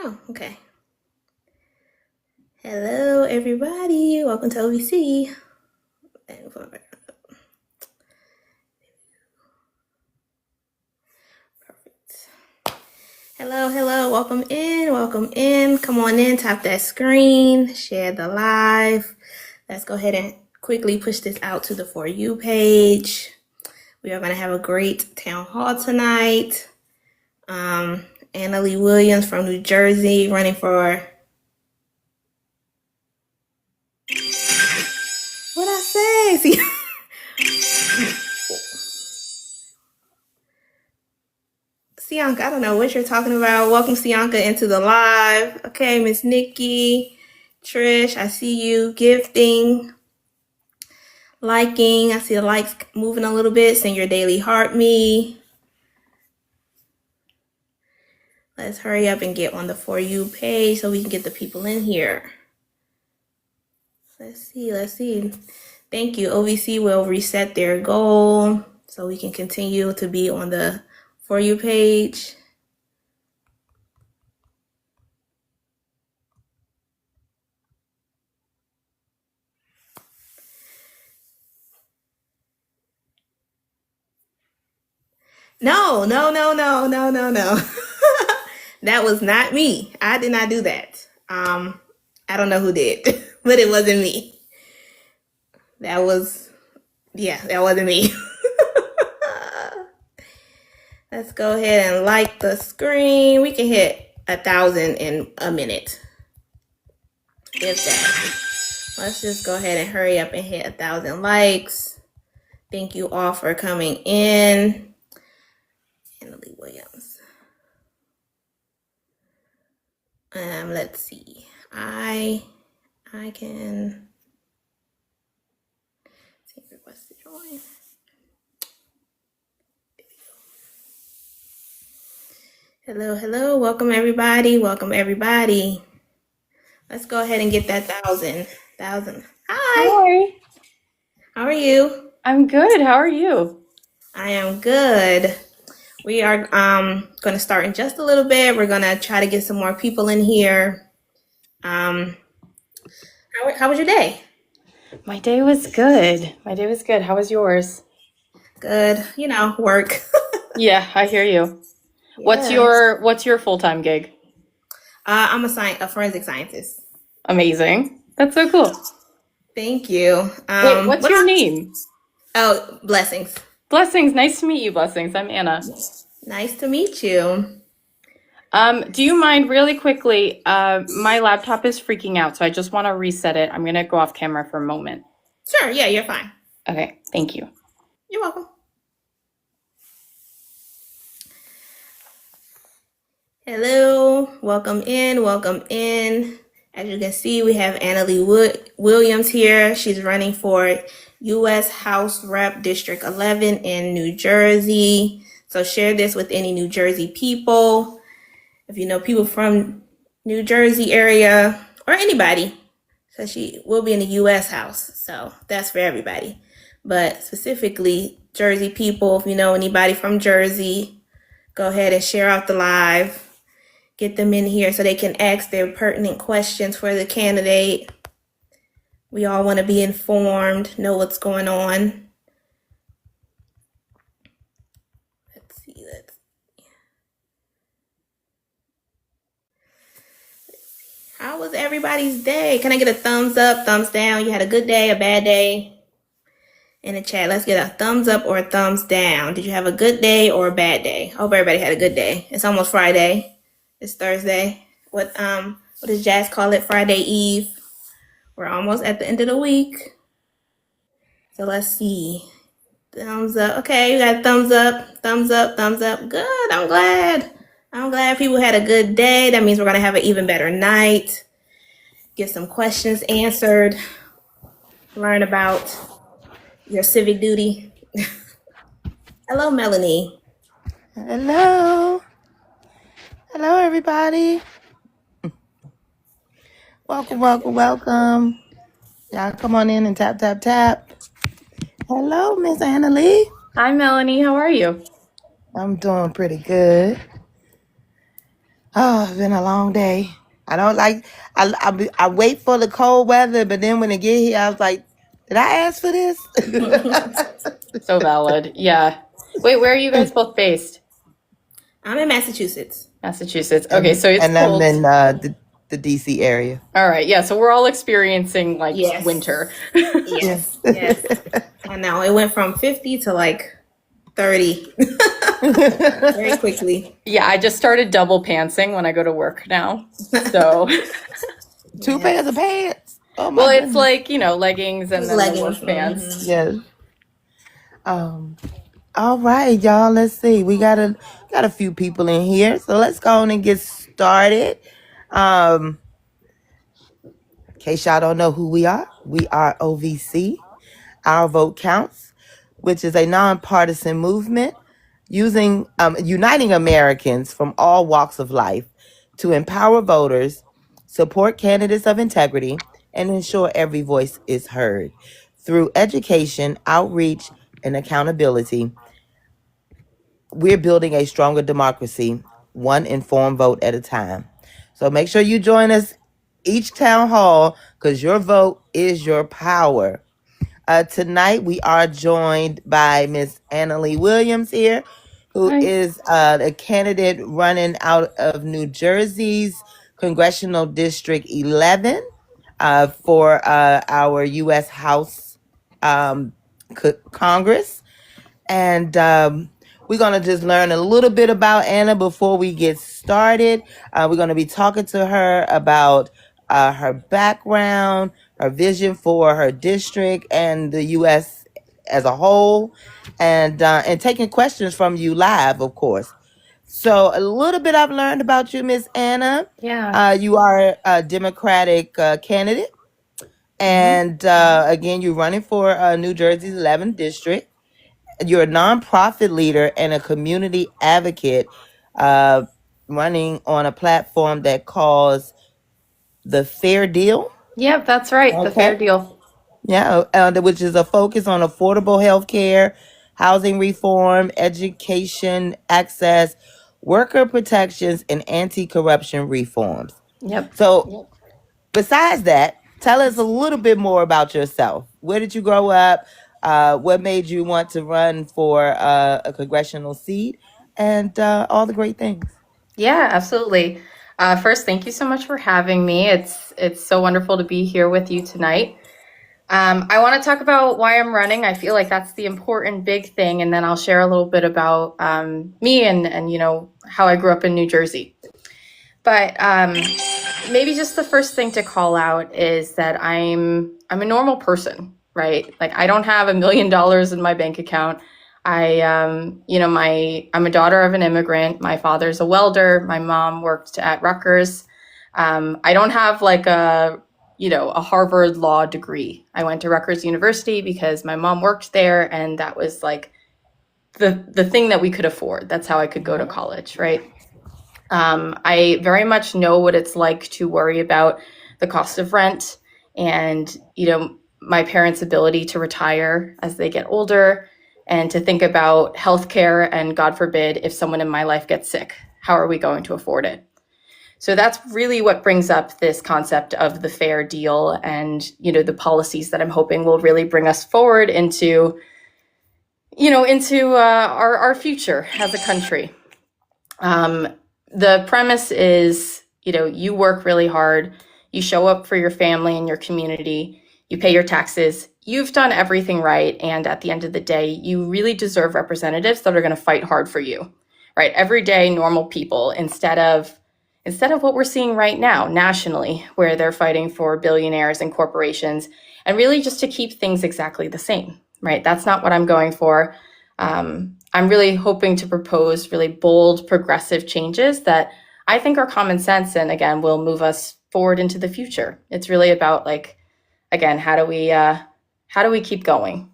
Oh, okay. Hello, everybody. Welcome to OVC. Perfect. Hello, hello. Welcome in. Welcome in. Come on in. Tap that screen. Share the live. Let's go ahead and quickly push this out to the For You page. We are going to have a great town hall tonight. Annalie Williams from New Jersey running for... What'd I say? See? Sianka, I don't know what you're talking about. Welcome, Sianka, into the live. Okay, Miss Nikki, Trish, I see you. Gifting, liking. I see the likes moving a little bit. Send your daily heart me. Let's hurry up and get on the For You page so we can get the people in here. Let's see. Thank you. OVC will reset their goal so we can continue to be on the For You page. No. That was not me. I did not do that. I don't know who did, but it wasn't me. That wasn't me. Let's go ahead and like the screen. We can hit 1,000 in a minute. If that. Let's just go ahead and hurry up and hit 1,000 likes. Thank you all for coming in. Annalie Williams. Let's see. I can see request to join. Hello. Welcome everybody. Let's go ahead and get that 1,000. Hi. Hi. How are you? I'm good. How are you? I am good. We are going to start in just a little bit. We're going to try to get some more people in here. How was your day? My day was good. How was yours? Good. Work. Yeah, I hear you. Yeah. What's your full-time gig? I'm a forensic scientist. Amazing. That's so cool. Thank you. Wait, what's your name? Oh, Blessings. Blessings. Nice to meet you, Blessings. I'm Anna. Nice to meet you. Do you mind really quickly? My laptop is freaking out, so I just want to reset it. I'm gonna go off camera for a moment. Sure. Yeah, you're fine. Okay, thank you. You're welcome. Hello, welcome in. As you can see, we have Annalie Williams here. She's running for U.S. House Rep District 11 in New Jersey. So share this with any New Jersey people. If you know people from New Jersey area or anybody, so she will be in the U.S. House. So that's for everybody. But specifically, Jersey people, if you know anybody from Jersey, go ahead and share out the live. Get them in here so they can ask their pertinent questions for the candidate. We all want to be informed, know what's going on. Let's see. How was everybody's day? Can I get a thumbs up, thumbs down? You had a good day, a bad day? In the chat, let's get a thumbs up or a thumbs down. Did you have a good day or a bad day? I hope everybody had a good day. It's almost Friday. It's Thursday. What does Jazz call it? Friday Eve. We're almost at the end of the week. So let's see. Thumbs up. Okay, you got thumbs up. Good. I'm glad people had a good day. That means we're going to have an even better night. Get some questions answered. Learn about your civic duty. Hello, Melanie. Hello, everybody. Welcome. Y'all come on in and tap. Hello, Miss Annalie. Hi, Melanie. How are you? I'm doing pretty good. Oh, it's been a long day. I don't like. I wait for the cold weather, but then when it get here, I was like, did I ask for this? So valid. Yeah. Wait, where are you guys both based? I'm in Massachusetts. Massachusetts. Okay, and so it's and I'm cold. in the DC area. All right. Yeah, so we're all experiencing like winter. Yes. Yeah. Yes. Yes. I know. It went from 50 to like 30 very quickly. Yeah, I just started double pantsing when I go to work now. So, Two pairs of Yes. pants. Oh my well, it's goodness. like, leggings and then the Leggings. work pants. Yes. Um. All right, y'all. Let's see. We got a few people in here, so let's go on and get started. In case y'all don't know who we are OVC. Our Vote Counts, which is a nonpartisan movement uniting Americans from all walks of life to empower voters, support candidates of integrity, and ensure every voice is heard. Through education, outreach, and accountability, we're building a stronger democracy, one informed vote at a time. So make sure you join us each town hall because your vote is your power. Tonight we are joined by Miss Annalie Williams here, who Hi. is a candidate running out of New Jersey's Congressional District 11 for our U.S. House Congress. And we're going to just learn a little bit about Anna before we get started. We're going to be talking to her about her background, her vision for her district and the U.S. as a whole, and taking questions from you live, of course. So a little bit I've learned about you, Miss Anna. Yeah. You are a Democratic candidate. And again, you're running for New Jersey's 11th district. You're a nonprofit leader and a community advocate running on a platform that calls the Fair Deal. Yep, that's right. The fair Okay. deal. Yeah, which is a focus on affordable health care, housing reform, education access, worker protections, and anti-corruption reforms. Yep. So besides that, tell us a little bit more about yourself. Where did you grow up? What made you want to run for a congressional seat? And all the great things. Yeah, absolutely. First, thank you so much for having me. It's so wonderful to be here with you tonight. I want to talk about why I'm running. I feel like that's the important big thing, and then I'll share a little bit about me and how I grew up in New Jersey. But maybe just the first thing to call out is that I'm a normal person, right? Like I don't have $1 million in my bank account. I'm a daughter of an immigrant. My father's a welder. My mom worked at Rutgers. I don't have like a Harvard law degree. I went to Rutgers University because my mom worked there, and that was like the thing that we could afford. That's how I could go to college, right? I very much know what it's like to worry about the cost of rent and, my parents' ability to retire as they get older, and to think about healthcare and, God forbid, if someone in my life gets sick, how are we going to afford it? So that's really what brings up this concept of the fair deal and, the policies that I'm hoping will really bring us forward into our future as a country. The premise is, you work really hard, you show up for your family and your community, you pay your taxes, you've done everything right, and at the end of the day, you really deserve representatives that are going to fight hard for you, right? Everyday normal people, instead of what we're seeing right now nationally, where they're fighting for billionaires and corporations, and really just to keep things exactly the same, right? That's not what I'm going for. I'm really hoping to propose really bold, progressive changes that I think are common sense and, again, will move us forward into the future. It's really about, again, how do we keep going?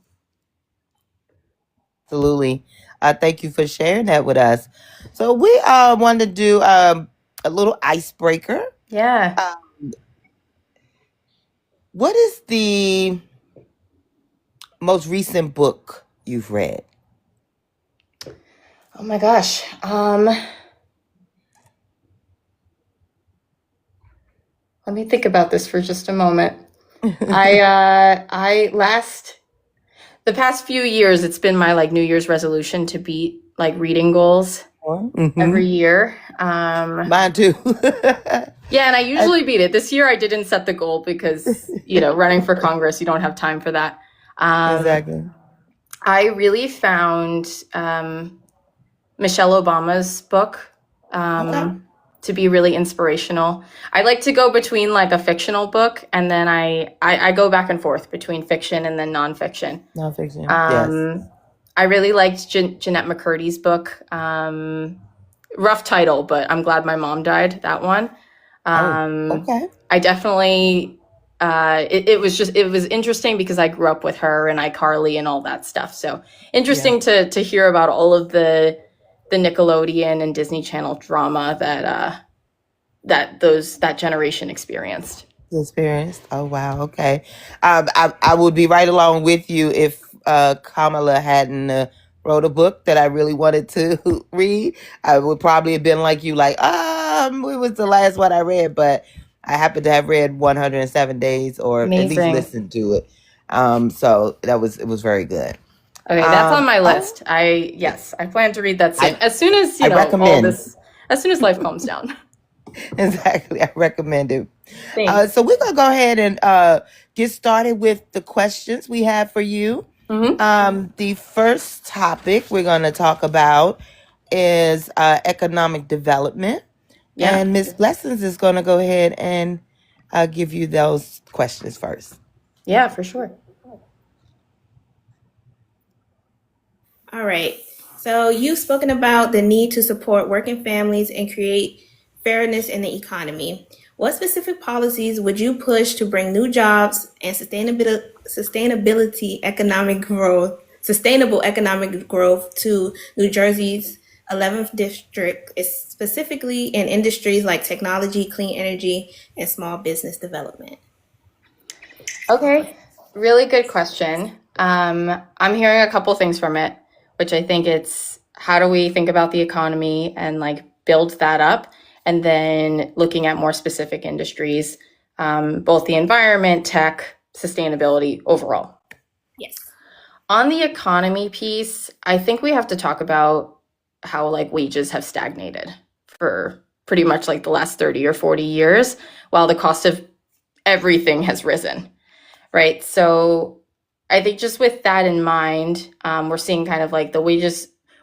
Absolutely. Thank you for sharing that with us. So we want to do a little icebreaker. Yeah. What is the most recent book you've read? Oh my gosh. let me think about this for just a moment. The past few years, it's been my like New Year's resolution to beat like reading goals every year. Mine too. Yeah, and I usually beat it. This year I didn't set the goal because, running for Congress, you don't have time for that. Exactly. I really found Michelle Obama's book to be really inspirational. I like to go between like a fictional book and then I go back and forth between fiction and then nonfiction. Nonfiction, yes. I really liked Jeanette McCurdy's book. Rough title, but I'm glad my mom died, that one. Okay. I definitely, it was interesting because I grew up with her and iCarly and all that stuff. So interesting to hear about all of the Nickelodeon and Disney Channel drama that generation experienced. Oh, wow. Okay. I would be right along with you if Kamala hadn't wrote a book that I really wanted to read. I would probably have been like you, like, it was the last one I read, but I happen to have read 107 Days or Amazing. at least listened to it. So it was very good. Okay, that's on my list. I plan to read that soon. As soon as as soon as life calms down. Exactly. I recommend it. Thanks. So we're gonna go ahead and get started with the questions we have for you. The first topic we're gonna talk about is economic development. Yeah. And Ms. Blessings is gonna go ahead and give you those questions first. Yeah, for sure. All right. So you've spoken about the need to support working families and create fairness in the economy. What specific policies would you push to bring new jobs and sustainable economic growth to New Jersey's 11th district, specifically in industries like technology, clean energy, and small business development? Okay, really good question. I'm hearing a couple things from it, which I think it's how do we think about the economy and like build that up, and then looking at more specific industries, both the environment, tech, sustainability overall. Yes. On the economy piece, I think we have to talk about how like wages have stagnated for pretty much like the last 30 or 40 years, while the cost of everything has risen, right? So I think just with that in mind, we're seeing kind of like the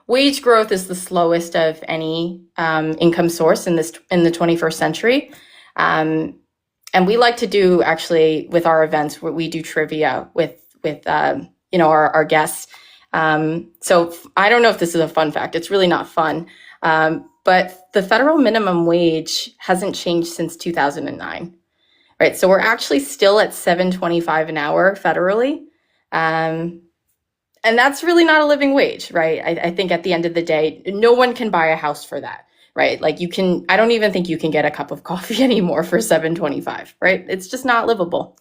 wage growth is the slowest of any income source in the 21st century. And we like to do actually with our events where we do trivia with our guests. So I don't know if this is a fun fact. It's really not fun. But the federal minimum wage hasn't changed since 2009, right? So we're actually still at $7.25 an hour federally. And that's really not a living wage, right? I think at the end of the day, no one can buy a house for that, right? Like I don't even think you can get a cup of coffee anymore for $7.25, right? It's just not livable.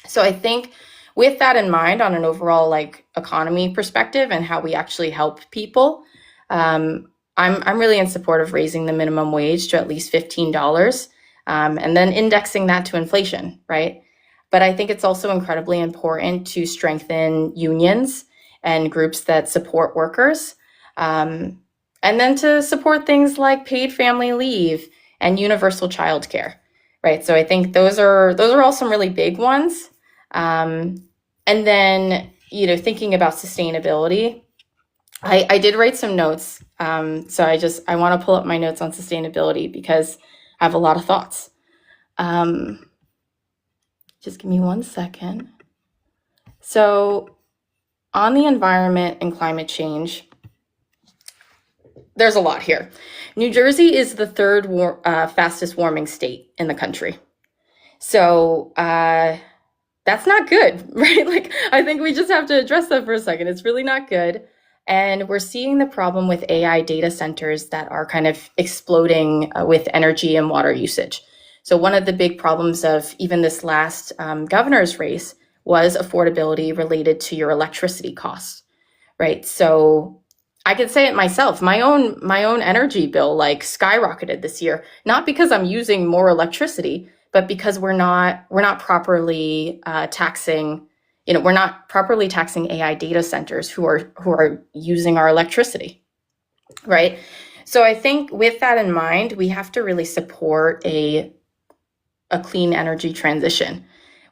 So I think with that in mind, on an overall like economy perspective and how we actually help people, I'm really in support of raising the minimum wage to at least $15, and then indexing that to inflation, right? But I think it's also incredibly important to strengthen unions and groups that support workers, and then to support things like paid family leave and universal childcare, right? So I think those are all some really big ones. And then, thinking about sustainability, I did write some notes. So I want to pull up my notes on sustainability because I have a lot of thoughts. Just give me 1 second. So on the environment and climate change, there's a lot here. New Jersey is the third fastest warming state in the country. So that's not good, right? Like, I think we just have to address that for a second. It's really not good. And we're seeing the problem with AI data centers that are kind of exploding with energy and water usage. So one of the big problems of even this last governor's race was affordability related to your electricity costs, right? So I can say it myself, my own energy bill like skyrocketed this year, not because I'm using more electricity, but because we're not properly taxing, we're not properly taxing AI data centers who are using our electricity, right? So I think with that in mind, we have to really support a clean energy transition,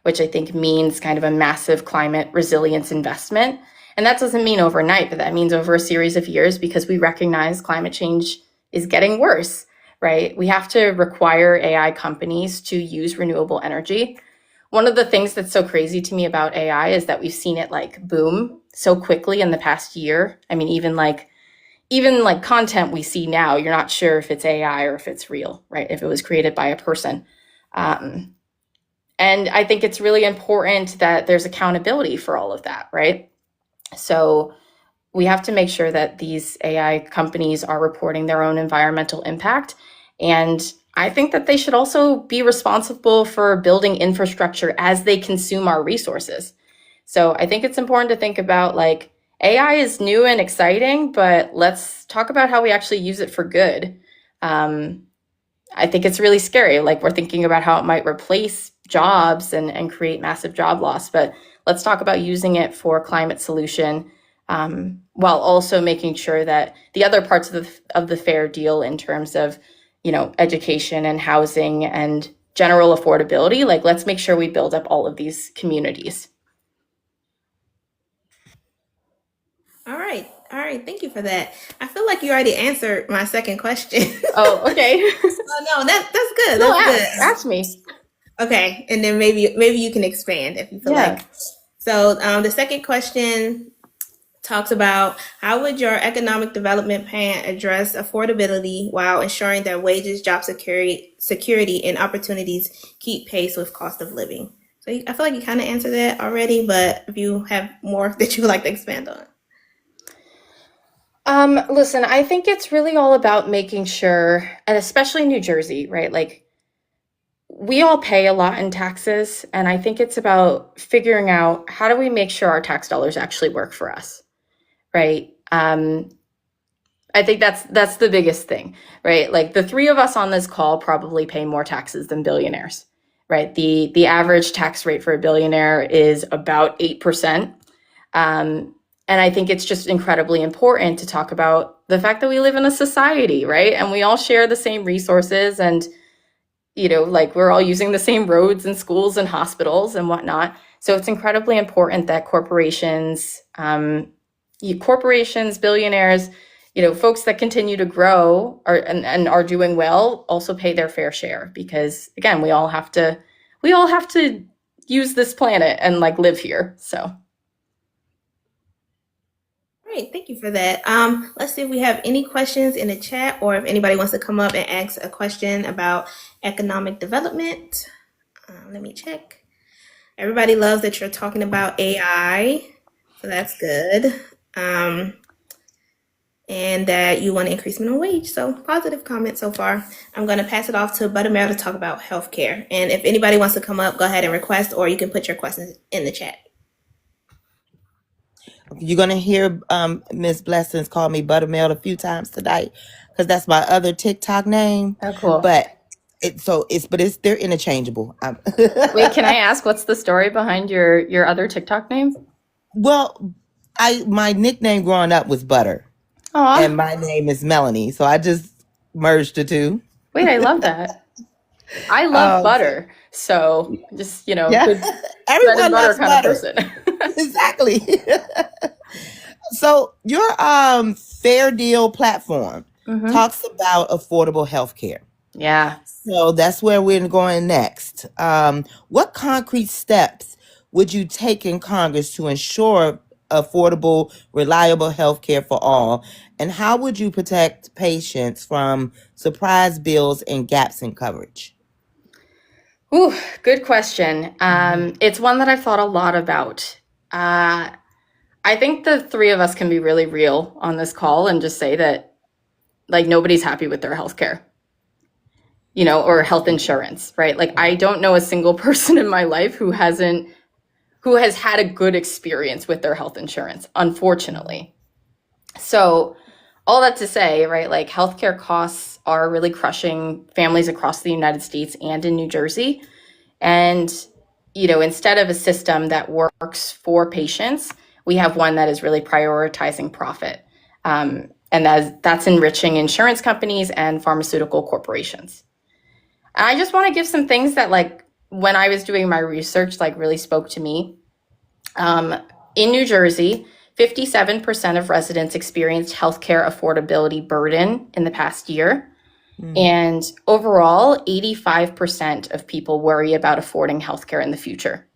which I think means kind of a massive climate resilience investment. And that doesn't mean overnight, but that means over a series of years, because we recognize climate change is getting worse, right? We have to require AI companies to use renewable energy. One of the things that's so crazy to me about AI is that we've seen it like boom so quickly in the past year. I mean, even like content we see now, you're not sure if it's AI or if it's real, right? If it was created by a person. And I think it's really important that there's accountability for all of that, right? So we have to make sure that these AI companies are reporting their own environmental impact. And I think that they should also be responsible for building infrastructure as they consume our resources. So I think it's important to think about like AI is new and exciting, but let's talk about how we actually use it for good. I think it's really scary. Like we're thinking about how it might replace jobs and create massive job loss, but let's talk about using it for climate solution, while also making sure that the other parts of the fair deal in terms of, education and housing and general affordability, like let's make sure we build up all of these communities. All right. Thank you for that. I feel like you already answered my second question. Oh, okay. Oh, no, that's good. No, That's good. ask me. Okay, and then maybe you can expand if you feel Yeah. like. So the second question talks about how would your economic development plan address affordability while ensuring that wages, job security, and opportunities keep pace with cost of living. So I feel like you kind of answered that already, but if you have more that you would like to expand on. Listen, I think it's really all about making sure, and especially New Jersey, right? Like we all pay a lot in taxes, and I think it's about figuring out how do we make sure our tax dollars actually work for us, right? I think that's the biggest thing, right? Like the three of us on this call probably pay more taxes than billionaires, right? The average tax rate for a billionaire is about 8%. And I think it's just incredibly important to talk about the fact that we live in a society, right? And we all share the same resources and, like we're all using the same roads and schools and hospitals and whatnot. So it's incredibly important that corporations, billionaires, folks that continue to grow and are doing well also pay their fair share because again, we all have to use this planet and like live here. So. Great, thank you for that. Let's see if we have any questions in the chat or if anybody wants to come up and ask a question about economic development. Let me check. Everybody loves that you're talking about AI, so that's good. And that you want to increase minimum wage. So positive comment so far. I'm going to pass it off to Buttermilk to talk about healthcare. And if anybody wants to come up, go ahead and request, or you can put your questions in the chat. You're gonna hear Miss Blessings call me Buttermilk a few times tonight because that's my other TikTok name. Oh, cool. But they're interchangeable. Wait, can I ask what's the story behind your other TikTok name? Well, my nickname growing up was Butter. Aww. And my name is Melanie, so I just merged the two. Wait, I love that. I love butter, so just Yeah. good bread and butter kind of person. Exactly. So your Fair Deal platform talks about affordable health care. Yeah. So that's where we're going next. What concrete steps would you take in Congress to ensure affordable, reliable health care for all? And how would you protect patients from surprise bills and gaps in coverage? Ooh, good question. It's one that I've thought a lot about. I think the three of us can be really real on this call and just say that like nobody's happy with their healthcare, or health insurance, right? Like I don't know a single person in my life who has had a good experience with their health insurance, unfortunately. So all that to say, right, like healthcare costs are really crushing families across the United States and in New Jersey. And, instead of a system that works for patients, we have one that is really prioritizing profit. And that's enriching insurance companies and pharmaceutical corporations. And I just want to give some things that, like, when I was doing my research, like, really spoke to me. In New Jersey, 57% of residents experienced healthcare affordability burden in the past year. And overall, 85% of people worry about affording healthcare in the future.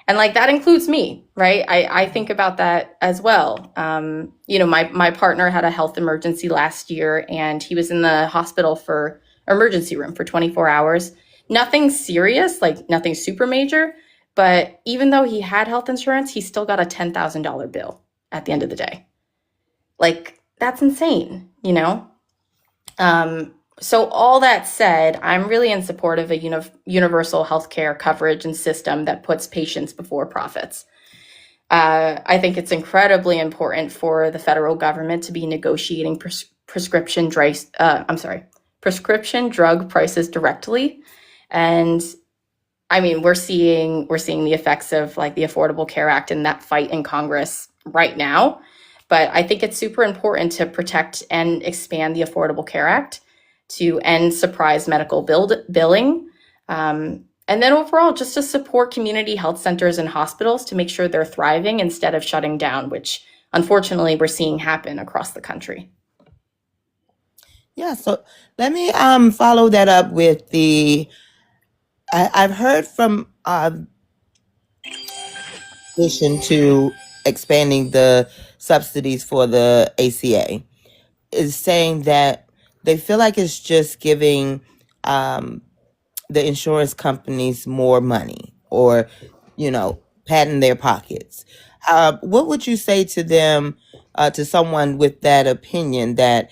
And like that includes me, right? I think about that as well. My partner had a health emergency last year, and he was in the hospital for emergency room for 24 hours. Nothing serious, like nothing super major. But even though he had health insurance, he still got a $10,000 bill at the end of the day. Like, that's insane, So all that said, I'm really in support of a universal healthcare coverage and system that puts patients before profits. I think it's incredibly important for the federal government to be negotiating prescription drug prices directly. And I mean, we're seeing the effects of like the Affordable Care Act and that fight in Congress right now. But I think it's super important to protect and expand the Affordable Care Act to end surprise medical billing. And then overall, just to support community health centers and hospitals to make sure they're thriving instead of shutting down, which unfortunately we're seeing happen across the country. Yeah, so let me follow that up with I've heard from addition to expanding the subsidies for the ACA is saying that they feel like it's just giving the insurance companies more money or, patting their pockets. What would you say to them, to someone with that opinion that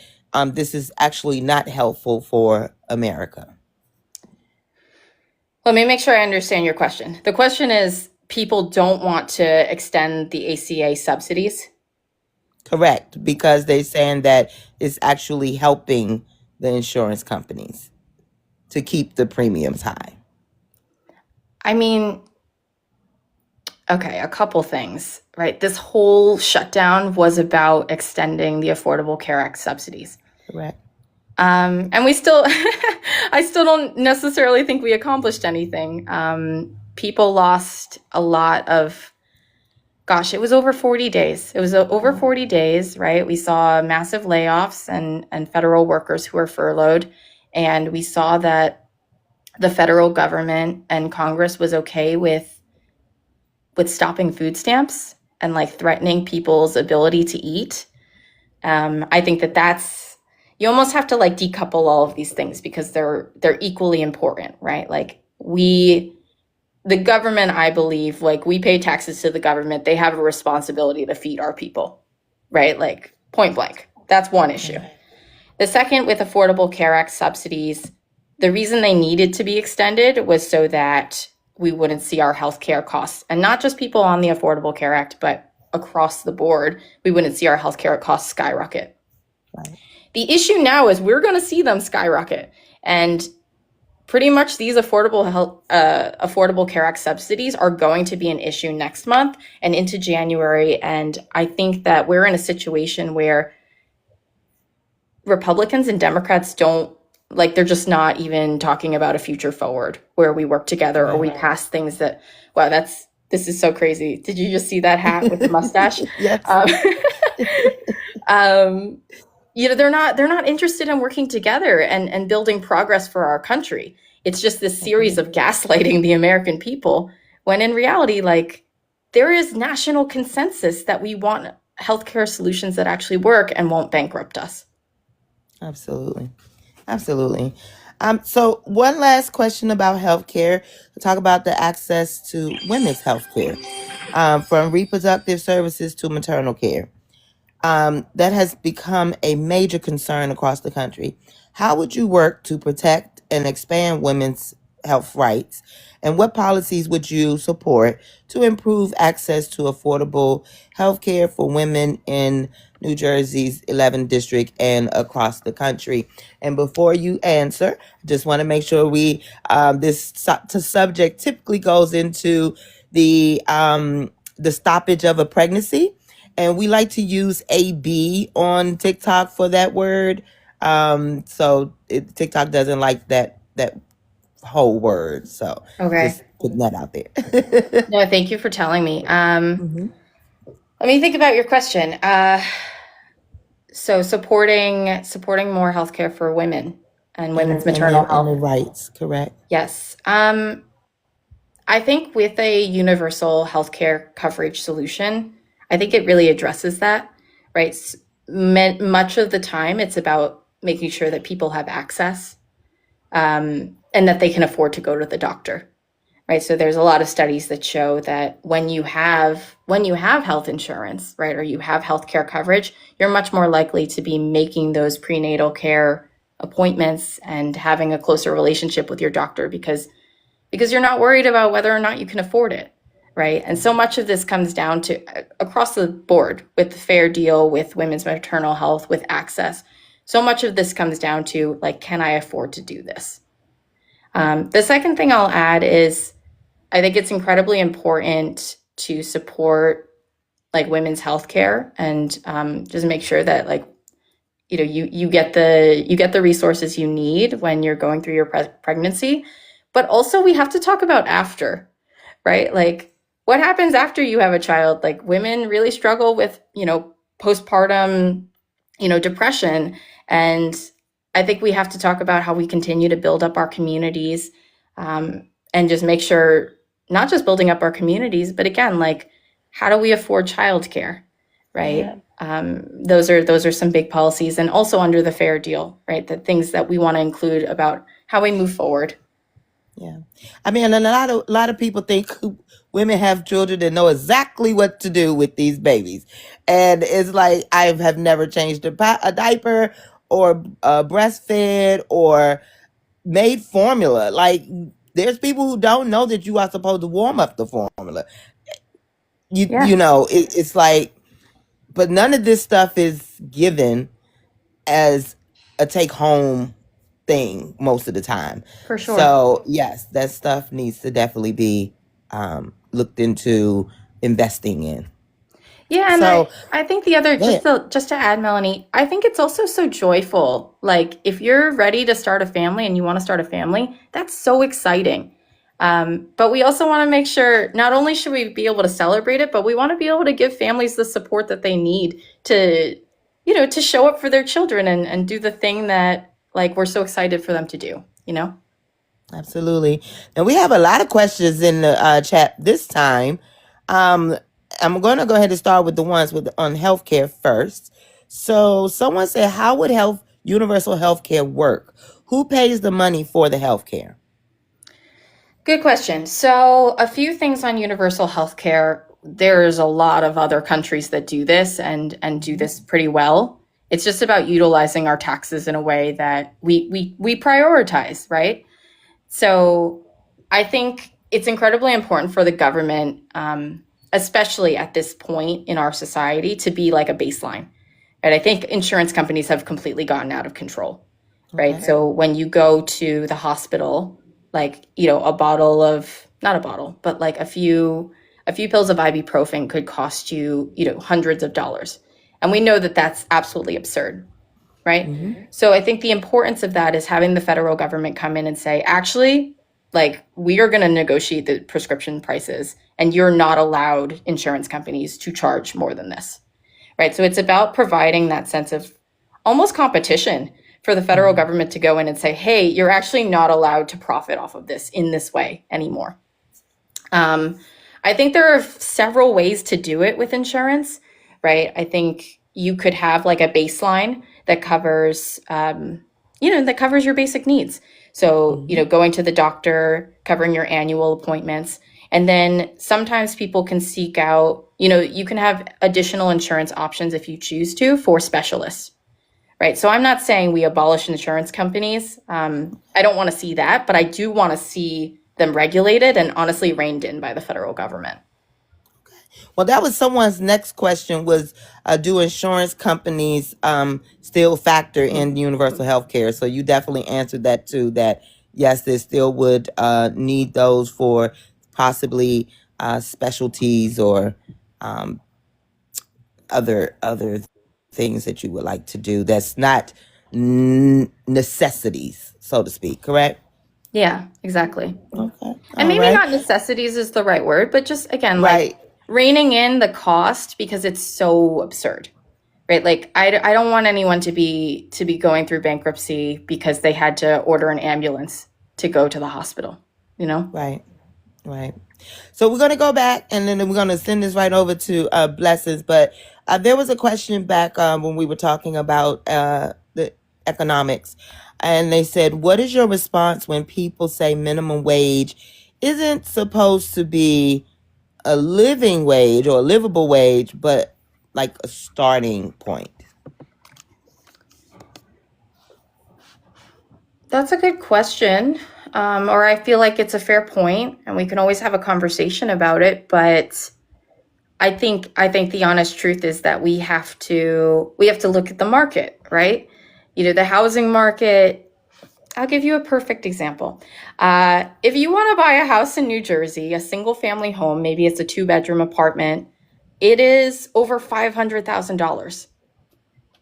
this is actually not helpful for America? Let me make sure I understand your question. The question is, people don't want to extend the ACA subsidies? Correct, because they're saying that it's actually helping the insurance companies to keep the premiums high. I mean, okay, a couple things, right? This whole shutdown was about extending the Affordable Care Act subsidies. Correct. And I still don't necessarily think we accomplished anything. People lost a lot of, it was over 40 days. It was over 40 days, right? We saw massive layoffs and federal workers who were furloughed. And we saw that the federal government and Congress was okay with stopping food stamps and like threatening people's ability to eat. I think that's, you almost have to like decouple all of these things because they're equally important, right? Like the government, I believe, like we pay taxes to the government. They have a responsibility to feed our people, right? Like point blank. That's one issue. The second, with Affordable Care Act subsidies, the reason they needed to be extended was so that we wouldn't see our healthcare costs, and not just people on the Affordable Care Act, but across the board, we wouldn't see our healthcare costs skyrocket. Right. The issue now is we're going to see them skyrocket. And pretty much these Affordable Care Act subsidies are going to be an issue next month and into January. And I think that we're in a situation where Republicans and Democrats they're just not even talking about a future forward where we work together or we pass things that, wow, this is so crazy. Did you just see that hat with the mustache? Yes. They're not interested in working together and building progress for our country. It's just this series of gaslighting the American people, when in reality, like, there is national consensus that we want healthcare solutions that actually work and won't bankrupt us. Absolutely. So one last question about healthcare, to talk about the access to women's healthcare, from reproductive services to maternal care. That has become a major concern across the country. How would you work to protect and expand women's health rights? And what policies would you support to improve access to affordable health care for women in New Jersey's 11th district and across the country. And before you answer, just want to make sure this subject typically goes into the stoppage of a pregnancy. And we like to use AB on TikTok for that word. TikTok doesn't like that whole word. So Okay. just putting that out there. No, thank you for telling me. Mhm. Let me think about your question. So supporting more healthcare for women and women's maternal And their health. rights, correct? Yes. I think with a universal healthcare coverage solution, I think it really addresses that, right? Much of the time, it's about making sure that people have access, and that they can afford to go to the doctor, right? So there's a lot of studies that show that when you have health insurance, right, or you have healthcare coverage, you're much more likely to be making those prenatal care appointments and having a closer relationship with your doctor because you're not worried about whether or not you can afford it, right? And so much of this comes down to across the board with the fair deal, with women's maternal health, with access. So much of this comes down to like, can I afford to do this? The second thing I'll add is I think it's incredibly important to support like women's healthcare and just make sure that like you get the resources you need when you're going through your pregnancy. But also we have to talk about after, right? Like what happens after you have a child? Like women really struggle with, postpartum, depression. And I think we have to talk about how we continue to build up our communities, and just make sure not just building up our communities, but again, like how do we afford childcare, right? Those are some big policies, and also under the fair deal, right? The things that we want to include about how we move forward. Yeah, I mean, and a lot of people think women have children and know exactly what to do with these babies, and it's like I have never changed a diaper or breastfed or made formula. Like there's people who don't know that you are supposed to warm up the formula. It's like, but none of this stuff is given as a take home thing most of the time. For sure. So yes, that stuff needs to definitely be looked into investing in. Yeah, and So I think the other just to add, Melanie, I think it's also so joyful. Like if you're ready to start a family and you want to start a family, that's so exciting. But we also want to make sure not only should we be able to celebrate it, but we want to be able to give families the support that they need to, to show up for their children and do the thing that like we're so excited for them to do, Absolutely. And we have a lot of questions in the chat this time. I'm going to go ahead and start with the ones on healthcare first. So someone said, how would universal healthcare work? Who pays the money for the healthcare? Good question. So a few things on universal healthcare. There's a lot of other countries that do this and do this pretty well. It's just about utilizing our taxes in a way that we prioritize, right? So I think it's incredibly important for the government, especially at this point in our society, to be like a baseline. Right? I think insurance companies have completely gotten out of control, right? Okay. So when you go to the hospital, like, a bottle of, not a bottle, but like a few pills of ibuprofen could cost you, hundreds of dollars. And we know that that's absolutely absurd, right? Mm-hmm. So I think the importance of that is having the federal government come in and say, actually, like we are going to negotiate the prescription prices and you're not allowed, insurance companies, to charge more than this, right? So it's about providing that sense of almost competition for the federal government to go in and say, hey, you're actually not allowed to profit off of this in this way anymore. I think there are several ways to do it with insurance, right? I think you could have like a baseline that covers, that covers your basic needs. So, going to the doctor, covering your annual appointments. And then sometimes people can seek out, you can have additional insurance options if you choose to for specialists, right? So I'm not saying we abolish insurance companies. I don't want to see that, but I do want to see them regulated and honestly reined in by the federal government. Well, that was someone's next question was, do insurance companies still factor in universal health care? So you definitely answered that too, that yes, they still would need those for possibly specialties or um, other things that you would like to do that's not necessities, so to speak, correct? Yeah, exactly. Okay. And All maybe right. not necessities is the right word, but just again, like Right. reining in the cost because it's so absurd, right? Like I don't want anyone to be going through bankruptcy because they had to order an ambulance to go to the hospital, you know? Right. Right. So we're going to go back and then we're going to send this right over to Blessings. But there was a question back when we were talking about the economics. And they said, what is your response when people say minimum wage isn't supposed to be a living wage or a livable wage, but like a starting point? That's a good question. Or I feel like it's a fair point and we can always have a conversation about it, but I think the honest truth is that we have to look at the market, right? You know, the housing market. I'll give you a perfect example. If you want to buy a house in New Jersey, a single family home, maybe it's a 2-bedroom apartment, it is over $500,000.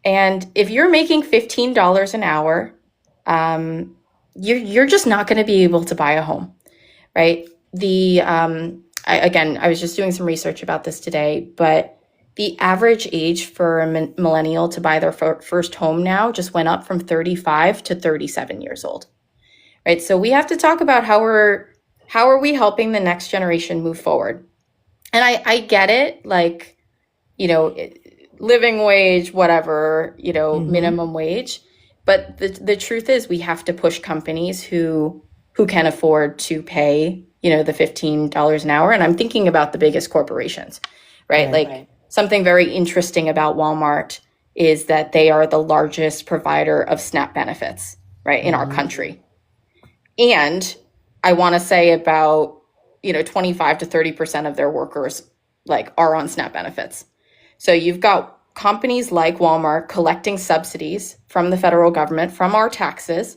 And if you're making $15 an hour, you're just not going to be able to buy a home, right? I was just doing some research about this today, but the average age for a millennial to buy their first home now just went up from 35 to 37 years old, right? So we have to talk about how are we helping the next generation move forward? And I get it, like, you know, living wage, whatever, you know, minimum wage. But the truth is we have to push companies who can afford to pay, you know, the $15 an hour. And I'm thinking about the biggest corporations, right? Like something very interesting about Walmart is that they are the largest provider of SNAP benefits, right, in our country. And I want to say about, you know, 25 to 30% of their workers like are on SNAP benefits. So you've got companies like Walmart collecting subsidies from the federal government, from our taxes,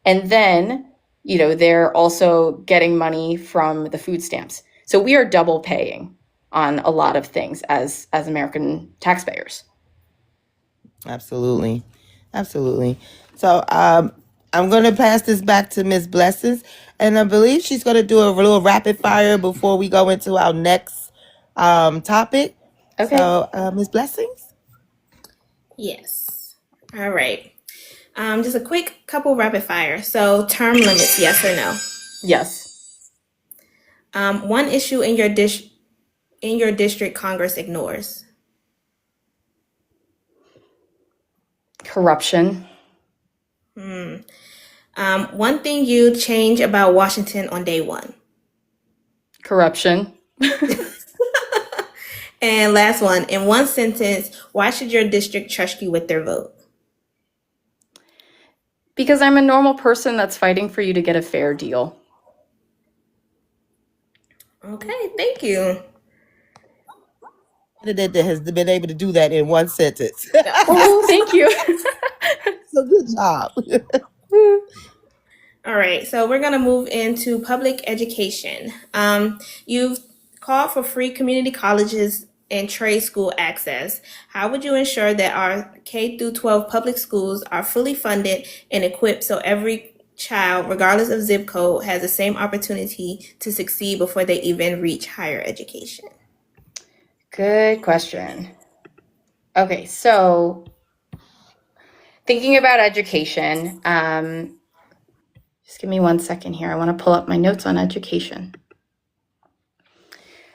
and then, you know, they're also getting money from the food stamps. So we are double paying on a lot of things as American taxpayers. Absolutely. Absolutely. So I'm going to pass this back to Miss Blessings, and I believe she's going to do a little rapid fire before we go into our next topic. Okay. So, Miss Blessings? Yes. All right. Just a quick couple rapid fire. So term limits, yes or no? Yes. One issue in your district Congress ignores. Corruption. One thing you'd change about Washington on day one. Corruption. And last one, in one sentence, why should your district trust you with their vote? Because I'm a normal person that's fighting for you to get a fair deal. Okay, thank you. That has been able to do that in one sentence. Oh, thank you. So good job. All right, so we're going to move into public education. You've called for free community colleges and trade school access. How would you ensure that our K through 12 public schools are fully funded and equipped so every child, regardless of zip code, has the same opportunity to succeed before they even reach higher education? Good question. Okay, so thinking about education, just give me 1 second here. I want to pull up my notes on education.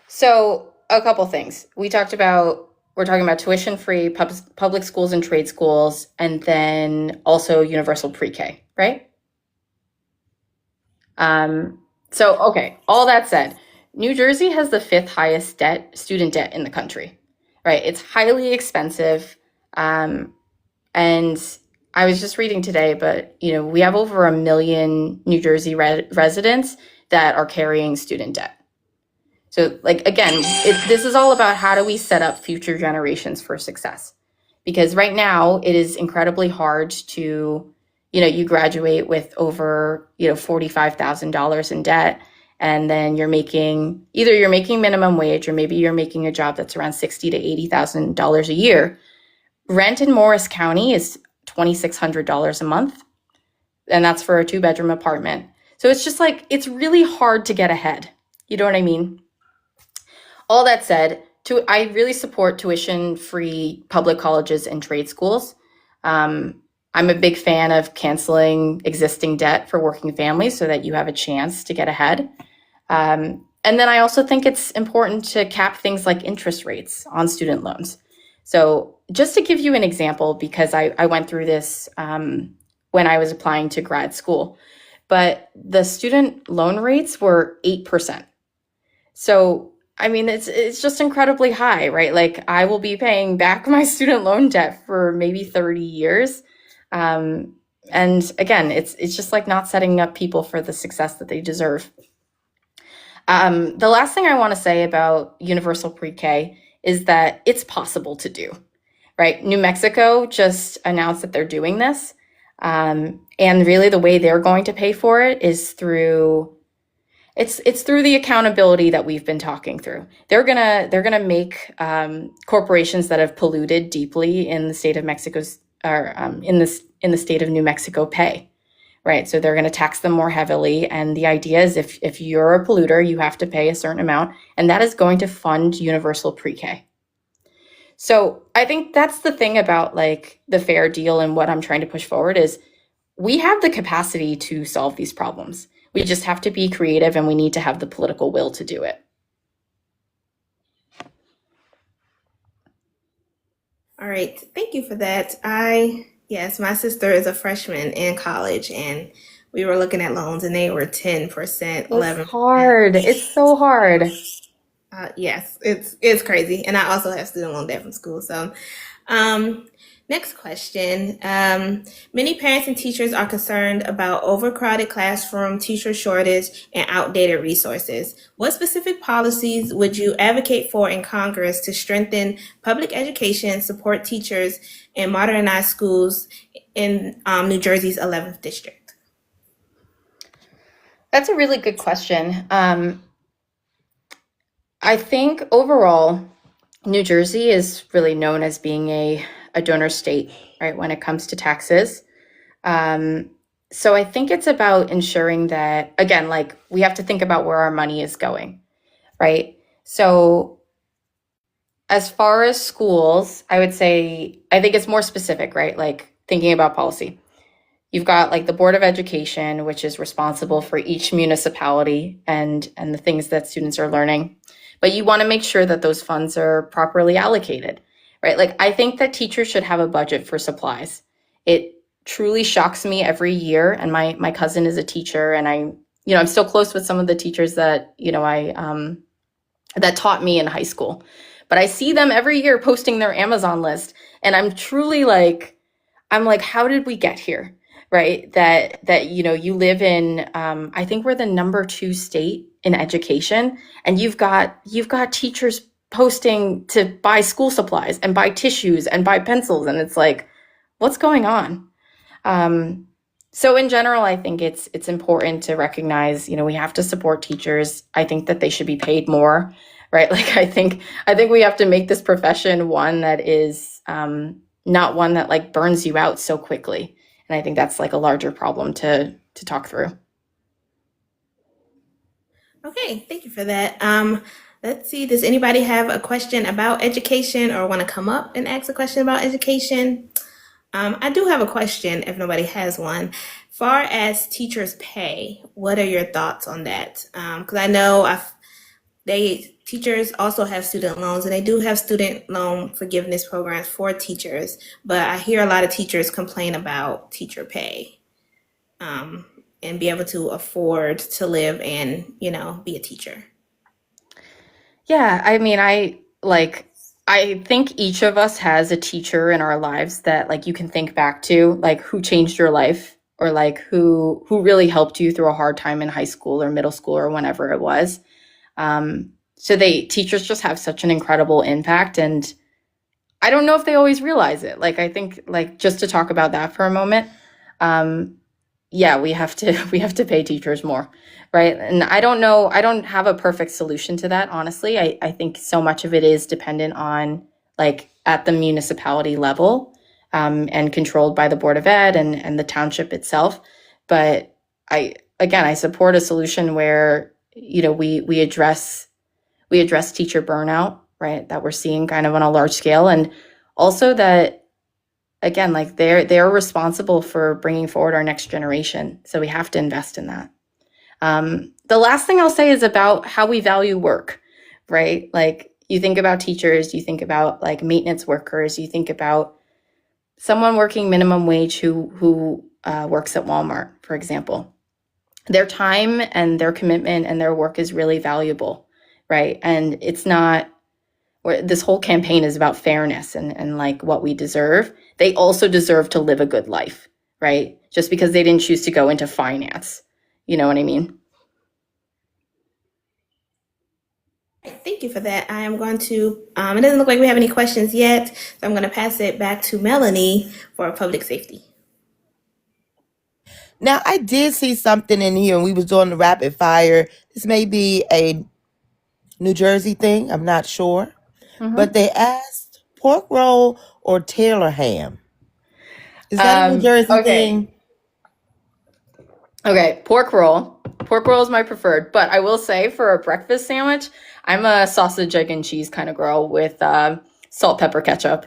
So a couple things. We're talking about tuition-free public schools and trade schools, and then also universal pre-K, right? So, okay, all that said, New Jersey has the 5th highest student debt in the country, right? It's highly expensive. And I was just reading today, but, you know, we have over 1 million New Jersey residents that are carrying student debt. So like, again, this is all about how do we set up future generations for success? Because right now it is incredibly hard to, you graduate with over, $45,000 in debt. And then you're making minimum wage, or maybe you're making a job that's around $60,000 to $80,000 a year. Rent in Morris County is $2,600 a month. And that's for a 2-bedroom apartment. So it's just like, it's really hard to get ahead. You know what I mean? All that said, I really support tuition-free public colleges and trade schools. I'm a big fan of canceling existing debt for working families so that you have a chance to get ahead. And then I also think it's important to cap things like interest rates on student loans. So just to give you an example, because I went through this when I was applying to grad school, but the student loan rates were 8%. So I mean, it's just incredibly high, right? Like, I will be paying back my student loan debt for maybe 30 years. And again, it's just like not setting up people for the success that they deserve. The last thing I want to say about universal pre-K is that it's possible to do, right? New Mexico just announced that they're doing this. And really the way they're going to pay for it is through It's through the accountability that we've been talking through. They're gonna make corporations that have polluted deeply in the state of Mexico's, or in the state of New Mexico, pay, right? So they're gonna tax them more heavily, and the idea is if you're a polluter, you have to pay a certain amount, and that is going to fund universal pre-K. So I think that's the thing about like the fair deal, and what I'm trying to push forward is we have the capacity to solve these problems. We just have to be creative, and we need to have the political will to do it. All right, thank you for that. Yes, my sister is a freshman in college, and we were looking at loans, and they were 10%, 11%. It's hard. It's so hard. Yes, it's crazy. And I also have student loan debt from school. So, next question. Many parents and teachers are concerned about overcrowded classroom, teacher shortage, and outdated resources. What specific policies would you advocate for in Congress to strengthen public education, support teachers, and modernize schools in New Jersey's 11th district? That's a really good question. I think overall, New Jersey is really known as being a donor state, right, when it comes to taxes. So I think it's about ensuring that, again, like we have to think about where our money is going, right? So as far as schools, I would say, I think it's more specific, right? Like thinking about policy. You've got like the Board of Education, which is responsible for each municipality and the things that students are learning. But you want to make sure that those funds are properly allocated, right? Like I think that teachers should have a budget for supplies. It truly shocks me every year. And my cousin is a teacher, and I'm still close with some of the teachers that, that taught me in high school. But I see them every year posting their Amazon list, and I'm truly like, how did we get here? Right? That you live in, I think we're the number 2 state in education, and you've got teachers posting to buy school supplies and buy tissues and buy pencils, and it's like, what's going on? So in general, I think it's important to recognize, we have to support teachers. I think that they should be paid more, right? Like I think we have to make this profession one that is not one that like burns you out so quickly. And I think that's like a larger problem to talk through. Okay, thank you for that. Let's see, does anybody have a question about education or want to come up and ask a question about education? I do have a question if nobody has one. Far as teachers' pay, what are your thoughts on that? Because I know teachers also have student loans, and they do have student loan forgiveness programs for teachers, but I hear a lot of teachers complain about teacher pay, and be able to afford to live and, be a teacher. Yeah, I mean, I think each of us has a teacher in our lives that like you can think back to, like who changed your life, or like who really helped you through a hard time in high school or middle school or whenever it was. Teachers just have such an incredible impact, and I don't know if they always realize it. Like, I think, like, just to talk about that for a moment, yeah, we have to pay teachers more, right? And I don't have a perfect solution to that, honestly. I think so much of it is dependent on, like, at the municipality level, and controlled by the Board of Ed and the township itself. But I support a solution where, we address teacher burnout, right? That we're seeing kind of on a large scale, and also that, again, like, they're responsible for bringing forward our next generation. So we have to invest in that. The last thing I'll say is about how we value work, right? Like, you think about teachers, you think about, like, maintenance workers, you think about someone working minimum wage who works at Walmart, for example. Their time and their commitment and their work is really valuable, right? And it's not, this whole campaign is about fairness and like what we deserve. They also deserve to live a good life, right? Just because they didn't choose to go into finance. You know what I mean? Thank you for that. I am going to, it doesn't look like we have any questions yet, so I'm going to pass it back to Melanie for public safety. Now, I did see something in here, and we was doing the rapid fire. This may be a New Jersey thing. I'm not sure. But they asked pork roll or Taylor ham. Is that a New Jersey thing? Okay, pork roll. Pork roll is my preferred, but I will say, for a breakfast sandwich, I'm a sausage, egg, and cheese kind of girl with salt, pepper, ketchup.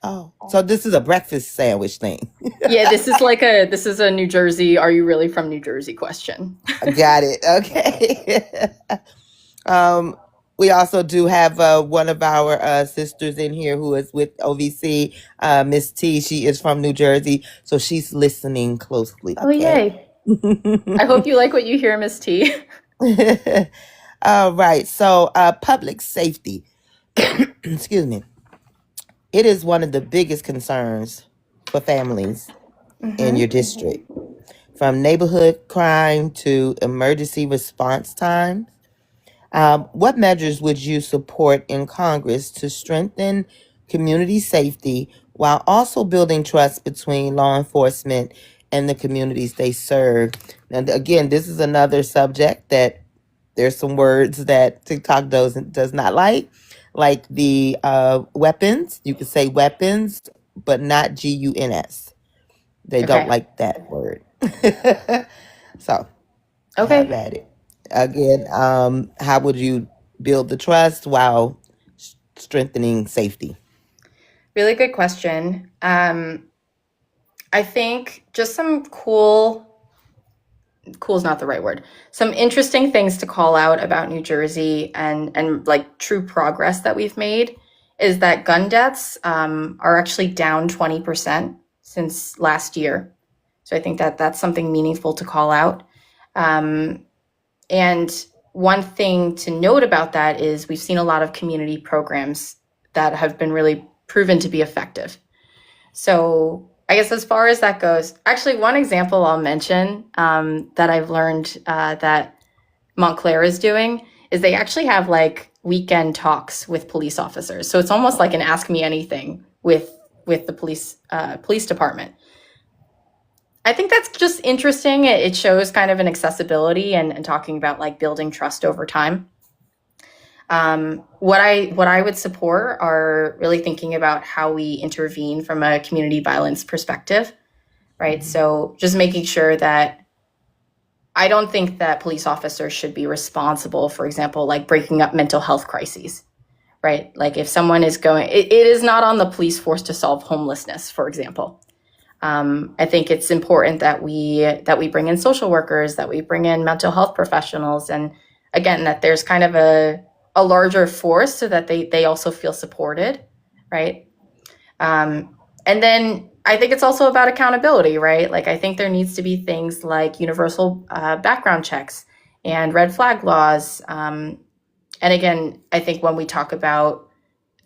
Oh, so this is a breakfast sandwich thing. Yeah, this is a New Jersey, are you really from New Jersey question. Got it. Okay. We also do have one of our sisters in here who is with OVC, Miss T. She is from New Jersey, so she's listening closely. Oh, yay. I hope you like what you hear, Miss T. All right. So public safety, excuse me. It is one of the biggest concerns for families in your district. From neighborhood crime to emergency response time. What measures would you support in Congress to strengthen community safety while also building trust between law enforcement and the communities they serve? And again, this is another subject that there's some words that TikTok does not like the weapons. You could say weapons, but not GUNS. They don't like that word. So, have at it. Again, how would you build the trust while strengthening safety? Really good question. I think just some cool is not the right word. Some interesting things to call out about New Jersey and like true progress that we've made is that gun deaths are actually down 20% since last year. So I think that that's something meaningful to call out. And one thing to note about that is we've seen a lot of community programs that have been really proven to be effective. So I guess as far as that goes, actually one example I'll mention that I've learned that Montclair is doing is they actually have like weekend talks with police officers. So it's almost like an Ask Me Anything with the police department. I think that's just interesting. It shows kind of an accessibility and talking about like building trust over time. What I would support are really thinking about how we intervene from a community violence perspective, right? So just making sure that I don't think that police officers should be responsible, for example, like breaking up mental health crises, right? Like if someone is it is not on the police force to solve homelessness, for example. I think it's important that we bring in social workers, that we bring in mental health professionals, and again, that there's kind of a larger force so that they also feel supported, right? And then I think it's also about accountability, right? Like I think there needs to be things like universal background checks and red flag laws. And again, I think when we talk about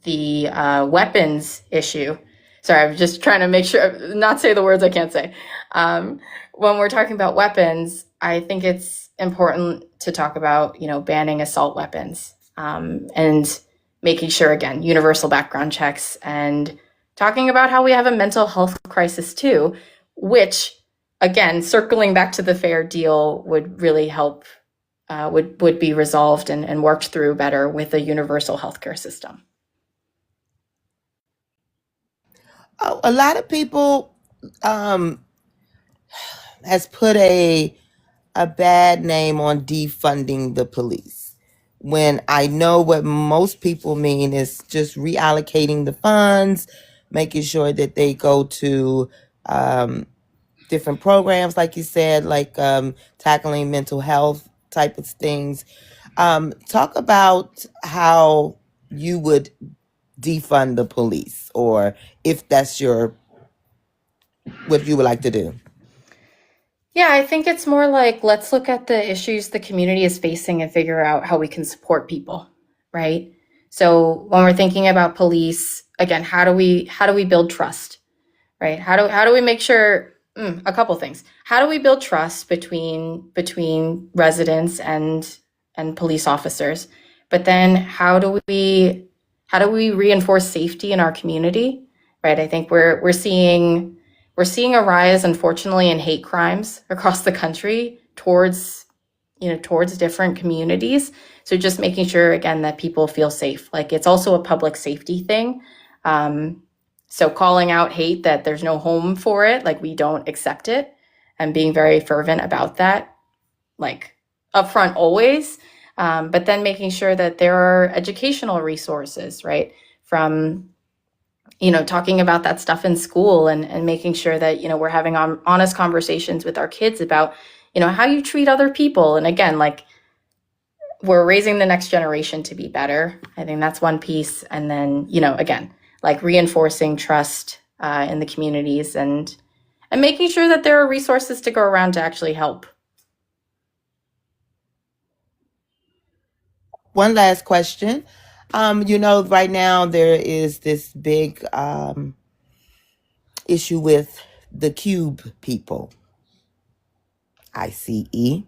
the weapons issue, sorry, I'm just trying to make sure, not say the words I can't say. When we're talking about weapons, I think it's important to talk about, banning assault weapons. and making sure, again, universal background checks, and talking about how we have a mental health crisis too, which, again, circling back to the fair deal, would really help, would be resolved and worked through better with a universal healthcare system. Oh, a lot of people has put a bad name on defunding the police, when I know what most people mean is just reallocating the funds, making sure that they go to different programs, like you said, like tackling mental health type of things. Talk about how you would defund the police, or if that's what you would like to do. Yeah, I think it's more like, let's look at the issues the community is facing and figure out how we can support people, right? So when we're thinking about police, again, how do we build trust, right? How do we make sure, a couple things. How do we build trust between residents and police officers? But then how do we reinforce safety in our community, right? I think we're seeing a rise, unfortunately, in hate crimes across the country towards different communities. So just making sure, again, that people feel safe. Like, it's also a public safety thing. So calling out hate, that there's no home for it, like, we don't accept it, and being very fervent about that, like, upfront always. But then making sure that there are educational resources, right? From talking about that stuff in school, and making sure that, we're having honest conversations with our kids about, how you treat other people. And again, like, we're raising the next generation to be better. I think that's one piece. And then, again, like, reinforcing trust in the communities, and making sure that there are resources to go around to actually help. One last question. Right now there is this big issue with the Cube people. ICE.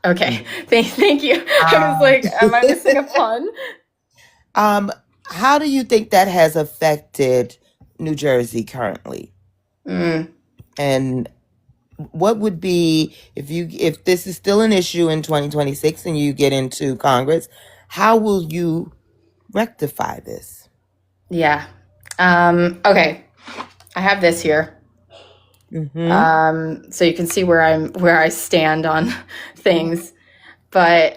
Okay. Thank you. I was like, am I missing a pun? How do you think that has affected New Jersey currently? And what would be, if this is still an issue in 2026 and you get into Congress, how will you rectify this? Yeah. Okay. I have this here. So you can see where I stand on things. But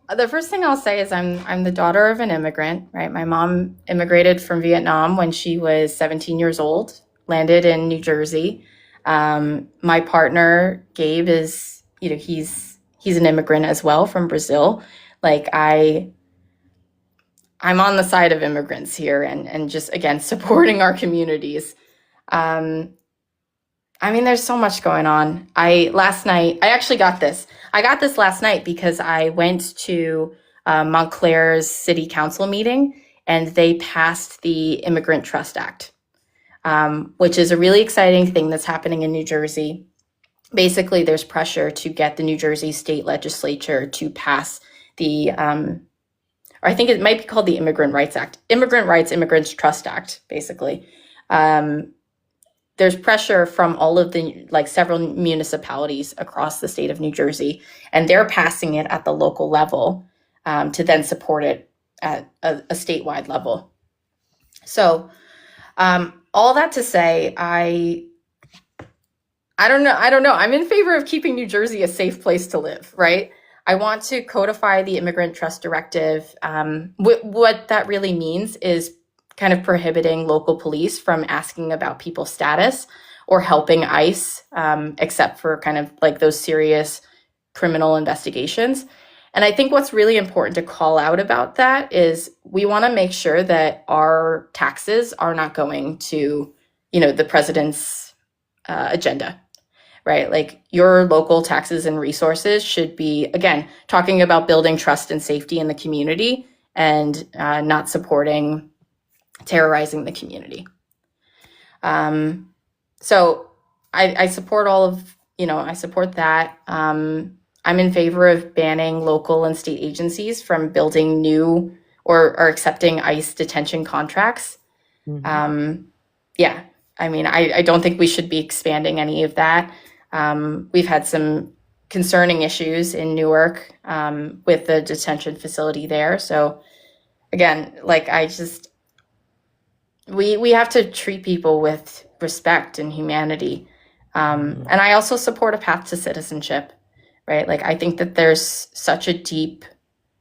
the first thing I'll say is I'm the daughter of an immigrant, right? My mom immigrated from Vietnam when she was 17 years old, landed in New Jersey. My partner, Gabe, is, he's an immigrant as well, from Brazil. Like, I'm on the side of immigrants here, and just, again, supporting our communities. There's so much going on. Last night, I actually got this. I got this last night because I went to Montclair's city council meeting, and they passed the Immigrant Trust Act, which is a really exciting thing that's happening in New Jersey. Basically, there's pressure to get the New Jersey state legislature to pass the, or I think it might be called the Immigrant Rights Act, Immigrants Trust Act, basically. There's pressure from all of the, several municipalities across the state of New Jersey, and they're passing it at the local level to then support it at a statewide level. So all that to say, I don't know. I'm in favor of keeping New Jersey a safe place to live, right? I want to codify the Immigrant Trust Directive. What that really means is kind of prohibiting local police from asking about people's status or helping ICE, except for kind of like those serious criminal investigations. And I think what's really important to call out about that is we want to make sure that our taxes are not going to, the president's agenda, right? Like, your local taxes and resources should be, again, talking about building trust and safety in the community, and not supporting terrorizing the community. So I support all of, I support that. I'm in favor of banning local and state agencies from building new or accepting ICE detention contracts. Yeah, I mean, I don't think we should be expanding any of that. We've had some concerning issues in Newark with the detention facility there. So again, like we have to treat people with respect and humanity. And I also support a path to citizenship, right? Like I think that there's such a deep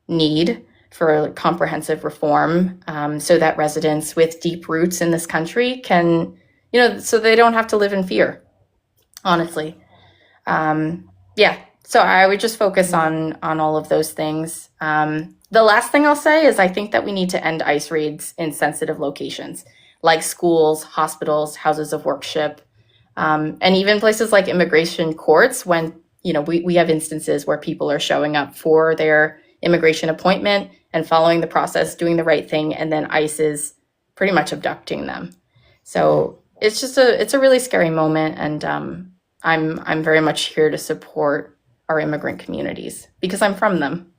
need for comprehensive reform so that residents with deep roots in this country can, so they don't have to live in fear, honestly. Yeah, so I would just focus on all of those things. The last thing I'll say is I think that we need to end ICE raids in sensitive locations like schools, hospitals, houses of worship, and even places like immigration courts when, we have instances where people are showing up for their immigration appointment and following the process, doing the right thing, and then ICE is pretty much abducting them. So it's just it's a really scary moment, and I'm very much here to support our immigrant communities because I'm from them.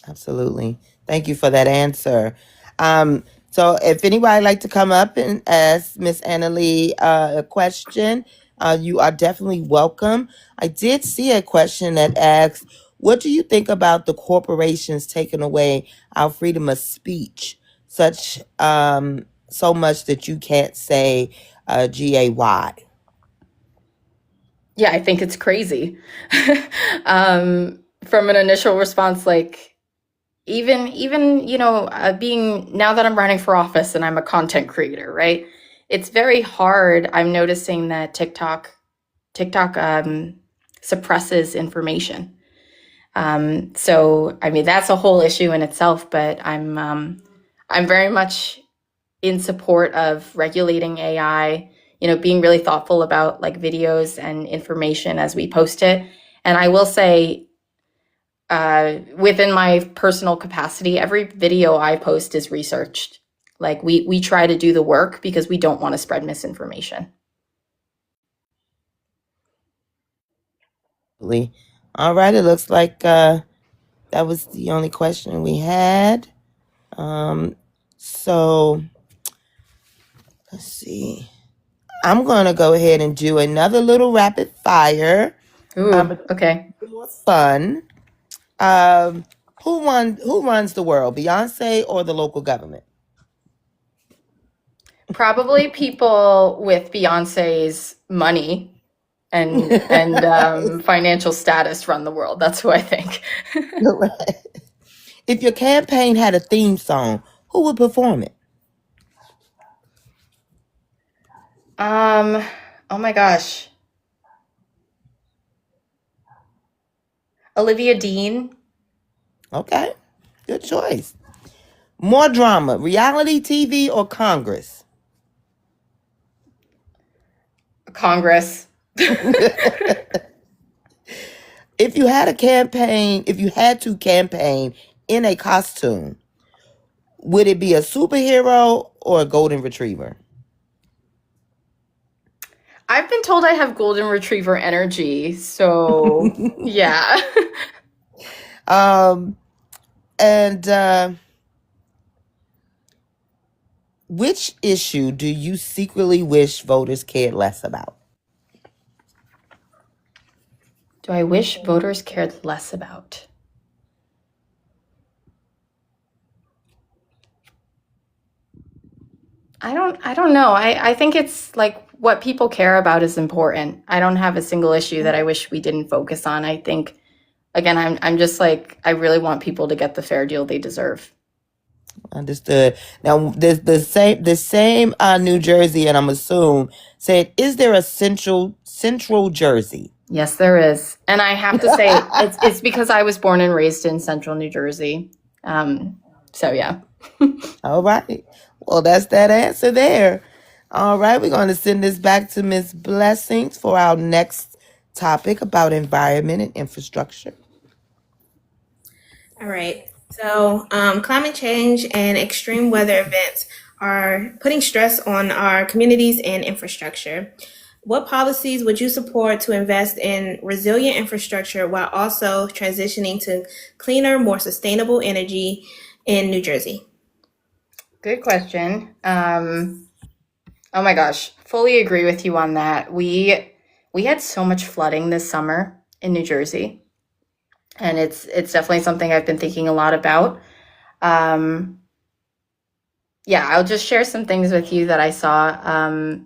Absolutely. Thank you for that answer. So if anybody like to come up and ask Miss Annalie a question, you are definitely welcome. I did see a question that asks, what do you think about the corporations taking away our freedom of speech, such so much that you can't say GAY? Yeah, I think it's crazy. From an initial response, like even being now that I'm running for office and I'm a content creator, right? It's very hard. I'm noticing that TikTok suppresses information. So I mean that's a whole issue in itself, but I'm very much in support of regulating AI, being really thoughtful about like videos and information as we post it. And I will say, within my personal capacity, every video I post is researched. Like we try to do the work because we don't want to spread misinformation. All right, it looks like that was the only question we had. So let's see. I'm gonna go ahead and do another little rapid fire. Ooh, okay. More fun. Who runs the world, Beyonce or the local government? Probably people with Beyonce's money and financial status run the world. That's who I think. If your campaign had a theme song, who would perform it? Oh my gosh. Olivia Dean. Okay, good choice. More drama, reality TV or Congress? Congress. If you had to campaign in a costume, would it be a superhero or a golden retriever? I've been told I have golden retriever energy, so yeah. And which issue do you secretly wish voters cared less about? Do I wish voters cared less about? I don't know. I think it's like what people care about is important. I don't have a single issue that I wish we didn't focus on. I think, again, I'm just like, I really want people to get the fair deal they deserve. Understood. Now, the same New Jersey, and I'm assuming, said, is there a central Jersey? Yes, there is. And I have to say, it's because I was born and raised in central New Jersey. So, yeah. All right. Well, that's that answer there. All right. We're going to send this back to Ms. Blessings for our next topic about environment and infrastructure. All right. So climate change and extreme weather events are putting stress on our communities and infrastructure. What policies would you support to invest in resilient infrastructure while also transitioning to cleaner, more sustainable energy in New Jersey? Good question. Oh my gosh, fully agree with you on that. We had so much flooding this summer in New Jersey, and it's definitely something I've been thinking a lot about. Um, yeah, I'll just share some things with you that I saw.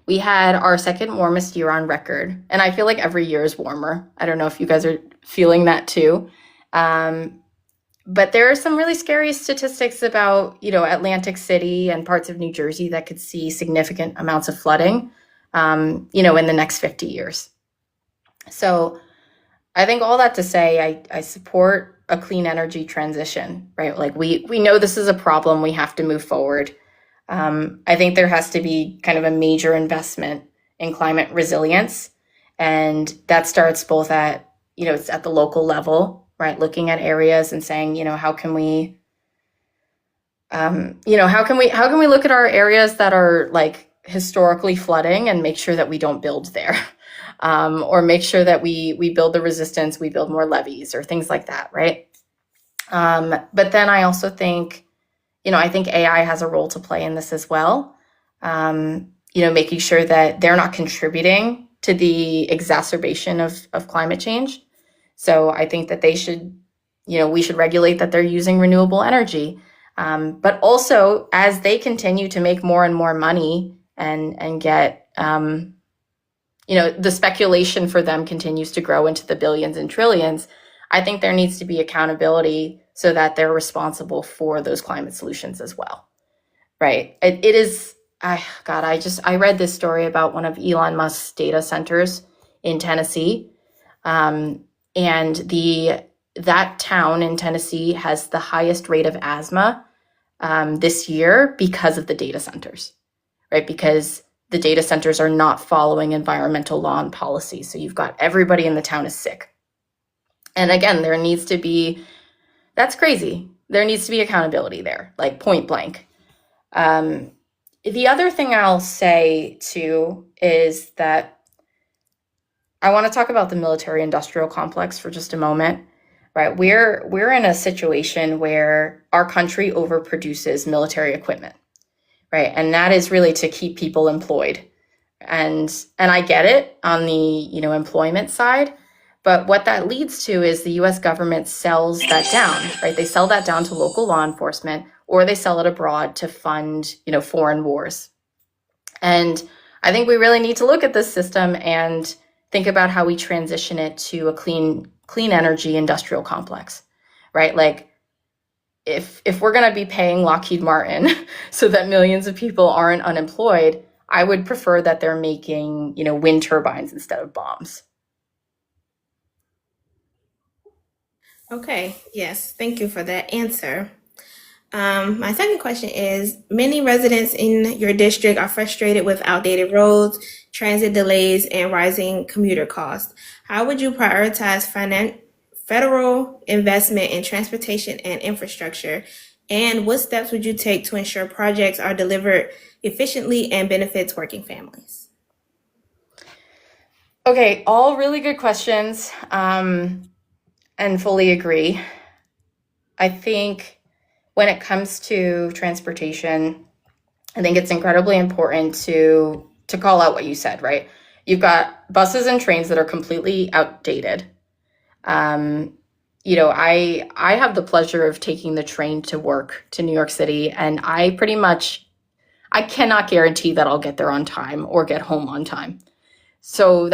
We had our second warmest year on record, and I feel like every year is warmer. I don't know if you guys are feeling that too. Um, but there are some really scary statistics about, Atlantic City and parts of New Jersey that could see significant amounts of flooding, in the next 50 years. So I think all that to say, I support a clean energy transition, right? Like we know this is a problem. We have to move forward. I think there has to be kind of a major investment in climate resilience. And that starts both at, it's at the local level, right? Looking at areas and saying, how can we look at our areas that are like historically flooding and make sure that we don't build there, or make sure that we build the resistance, we build more levees or things like that, right? But then I also think, I think AI has a role to play in this as well. Making sure that they're not contributing to the exacerbation of climate change. So I think that we should regulate that they're using renewable energy. But also, as they continue to make more and more money and get, the speculation for them continues to grow into the billions and trillions, I think there needs to be accountability so that they're responsible for those climate solutions as well, right? It is, I read this story about one of Elon Musk's data centers in Tennessee, and that town in Tennessee has the highest rate of asthma this year because of the data centers, right? Because the data centers are not following environmental law and policy. So you've got everybody in the town is sick. And again, that's crazy. There needs to be accountability there, like point blank. The other thing I'll say too is that I want to talk about the military industrial complex for just a moment, right? We're in a situation where our country overproduces military equipment, right? And that is really to keep people employed. And I get it on the, employment side. But what that leads to is the US government sells that down, right? They sell that down to local law enforcement, or they sell it abroad to fund, foreign wars. And I think we really need to look at this system and think about how we transition it to a clean energy industrial complex, right? Like if we're going to be paying Lockheed Martin so that millions of people aren't unemployed, I would prefer that they're making, wind turbines instead of bombs. Okay, yes, thank you for that answer. My second question is, many residents in your district are frustrated with outdated roads, transit delays, and rising commuter costs. How would you prioritize federal investment in transportation and infrastructure? And what steps would you take to ensure projects are delivered efficiently and benefits working families? Okay, all really good questions, and fully agree. I think when it comes to transportation, I think it's incredibly important to call out what you said, right? You've got buses and trains that are completely outdated. I have the pleasure of taking the train to work to New York City, and I cannot guarantee that I'll get there on time or get home on time. So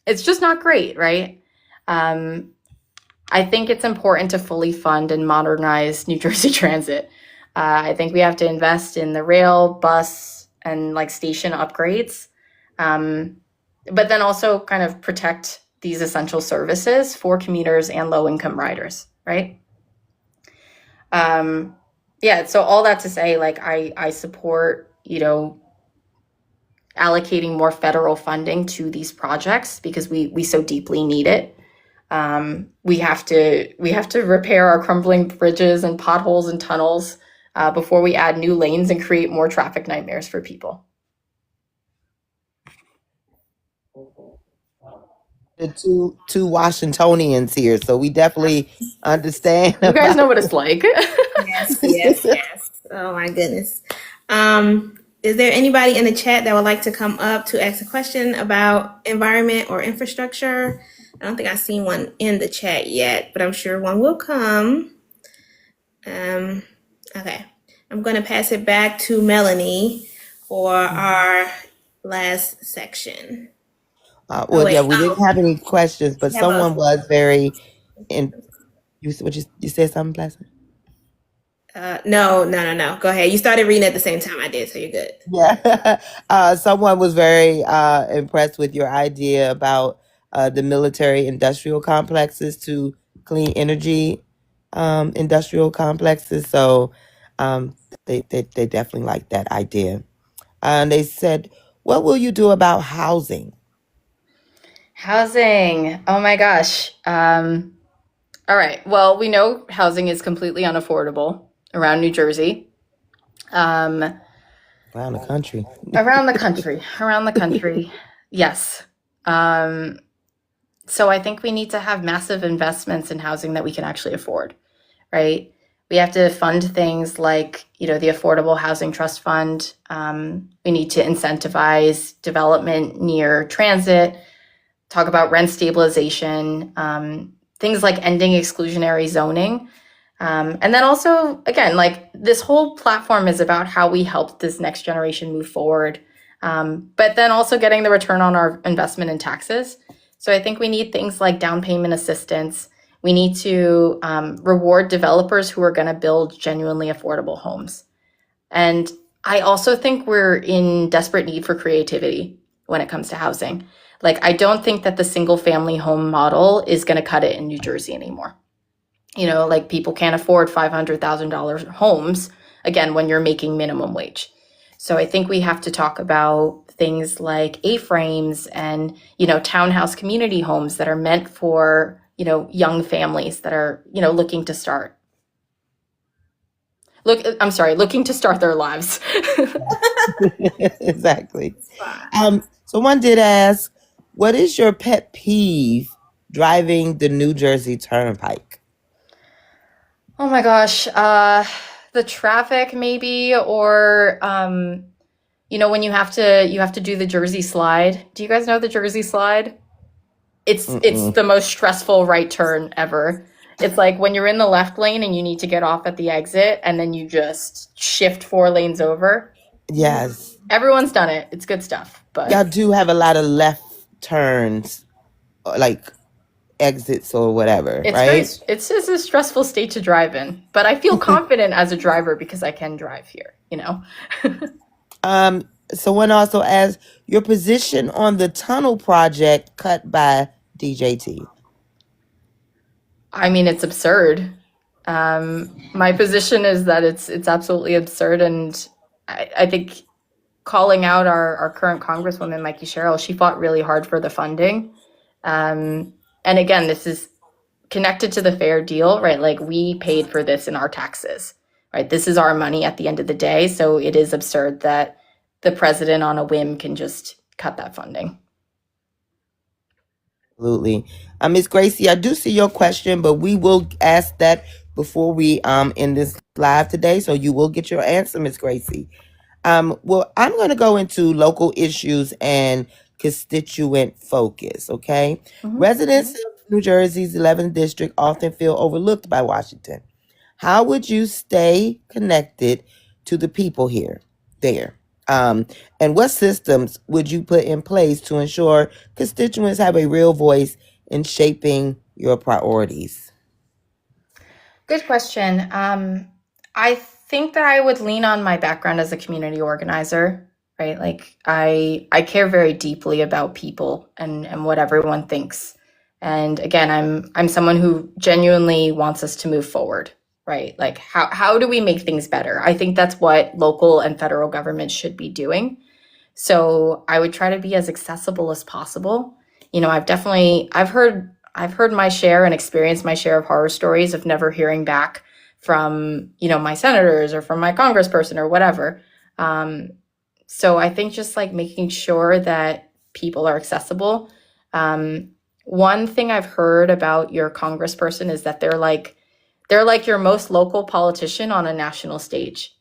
it's just not great, right? I think it's important to fully fund and modernize New Jersey Transit. I think we have to invest in the rail, bus, and like station upgrades, but then also kind of protect these essential services for commuters and low-income riders, right? So all that to say, like I support, allocating more federal funding to these projects because we so deeply need it. We have to repair our crumbling bridges and potholes and tunnels before we add new lanes and create more traffic nightmares for people. The two Washingtonians here, so we definitely understand You guys know about what it's like. Yes, yes, yes. Oh my goodness. Is there anybody in the chat that would like to come up to ask a question about environment or infrastructure? I don't think I've seen one in the chat yet, but I'm sure one will come. Okay. I'm going to pass it back to Melanie for our last section. Oh, well, wait. yeah, we didn't have any questions, but We have a, someone was very in. You said something, Blessing? no. Go ahead. You started reading at the same time I did, so you're good. Yeah. Someone was very impressed with your idea about the military industrial complexes to clean energy industrial complexes. So they definitely like that idea. And they said, what will you do about housing? Housing. Oh my gosh. All right. Well, we know housing is completely unaffordable around New Jersey. Around the country. Around the country. Yes. So I think we need to have massive investments in housing that we can actually afford, right? We have to fund things like, the Affordable Housing Trust Fund. We need to incentivize development near transit, talk about rent stabilization, things like ending exclusionary zoning. And then also, again, like this whole platform is about how we help this next generation move forward, but then also getting the return on our investment in taxes. So I think we need things like down payment assistance. We need to reward developers who are going to build genuinely affordable homes. And I also think we're in desperate need for creativity when it comes to housing. Like, I don't think that the single family home model is going to cut it in New Jersey anymore. Like people can't afford $500,000 homes, again, when you're making minimum wage. So I think we have to talk about things like A-frames and, townhouse community homes that are meant for, young families that are, looking to start. Looking to start their lives. Exactly. Someone did ask, what is your pet peeve driving the New Jersey Turnpike? Oh my gosh. The traffic maybe, or, when you have to do the Jersey slide. Do you guys know the Jersey slide? It's the most stressful right turn ever. It's like when you're in the left lane and you need to get off at the exit and then you just shift 4 lanes over. Yes. Everyone's done it. It's good stuff. But y'all do have a lot of left turns, like exits or whatever, right? It's just a stressful state to drive in. But I feel confident as a driver because I can drive here, Someone also asked your position on the tunnel project cut by DJT. I mean, it's absurd. My position is that it's absolutely absurd, and I think calling out our current Congresswoman Mikey Sherrill, she fought really hard for the funding, and again, this is connected to the fair deal, right? Like we paid for this in our taxes, right? This is our money at the end of the day, so it is absurd that the president on a whim can just cut that funding. Absolutely. Ms. Gracie, I do see your question, but we will ask that before we end this live today, so you will get your answer, Ms. Gracie. Well, I'm going to go into local issues and constituent focus, okay? Residents of New Jersey's 11th district often feel overlooked by Washington. How would you stay connected to the people there? And what systems would you put in place to ensure constituents have a real voice in shaping your priorities? Good question. I think that I would lean on my background as a community organizer, right? Like I care very deeply about people and what everyone thinks. And again, I'm someone who genuinely wants us to move forward, right? Like how do we make things better? I think that's what local and federal government should be doing. So I would try to be as accessible as possible. I've heard my share and experienced my share of horror stories of never hearing back from, my senators or from my congressperson or whatever. So I think just like making sure that people are accessible. One thing I've heard about your congressperson is that they're like your most local politician on a national stage,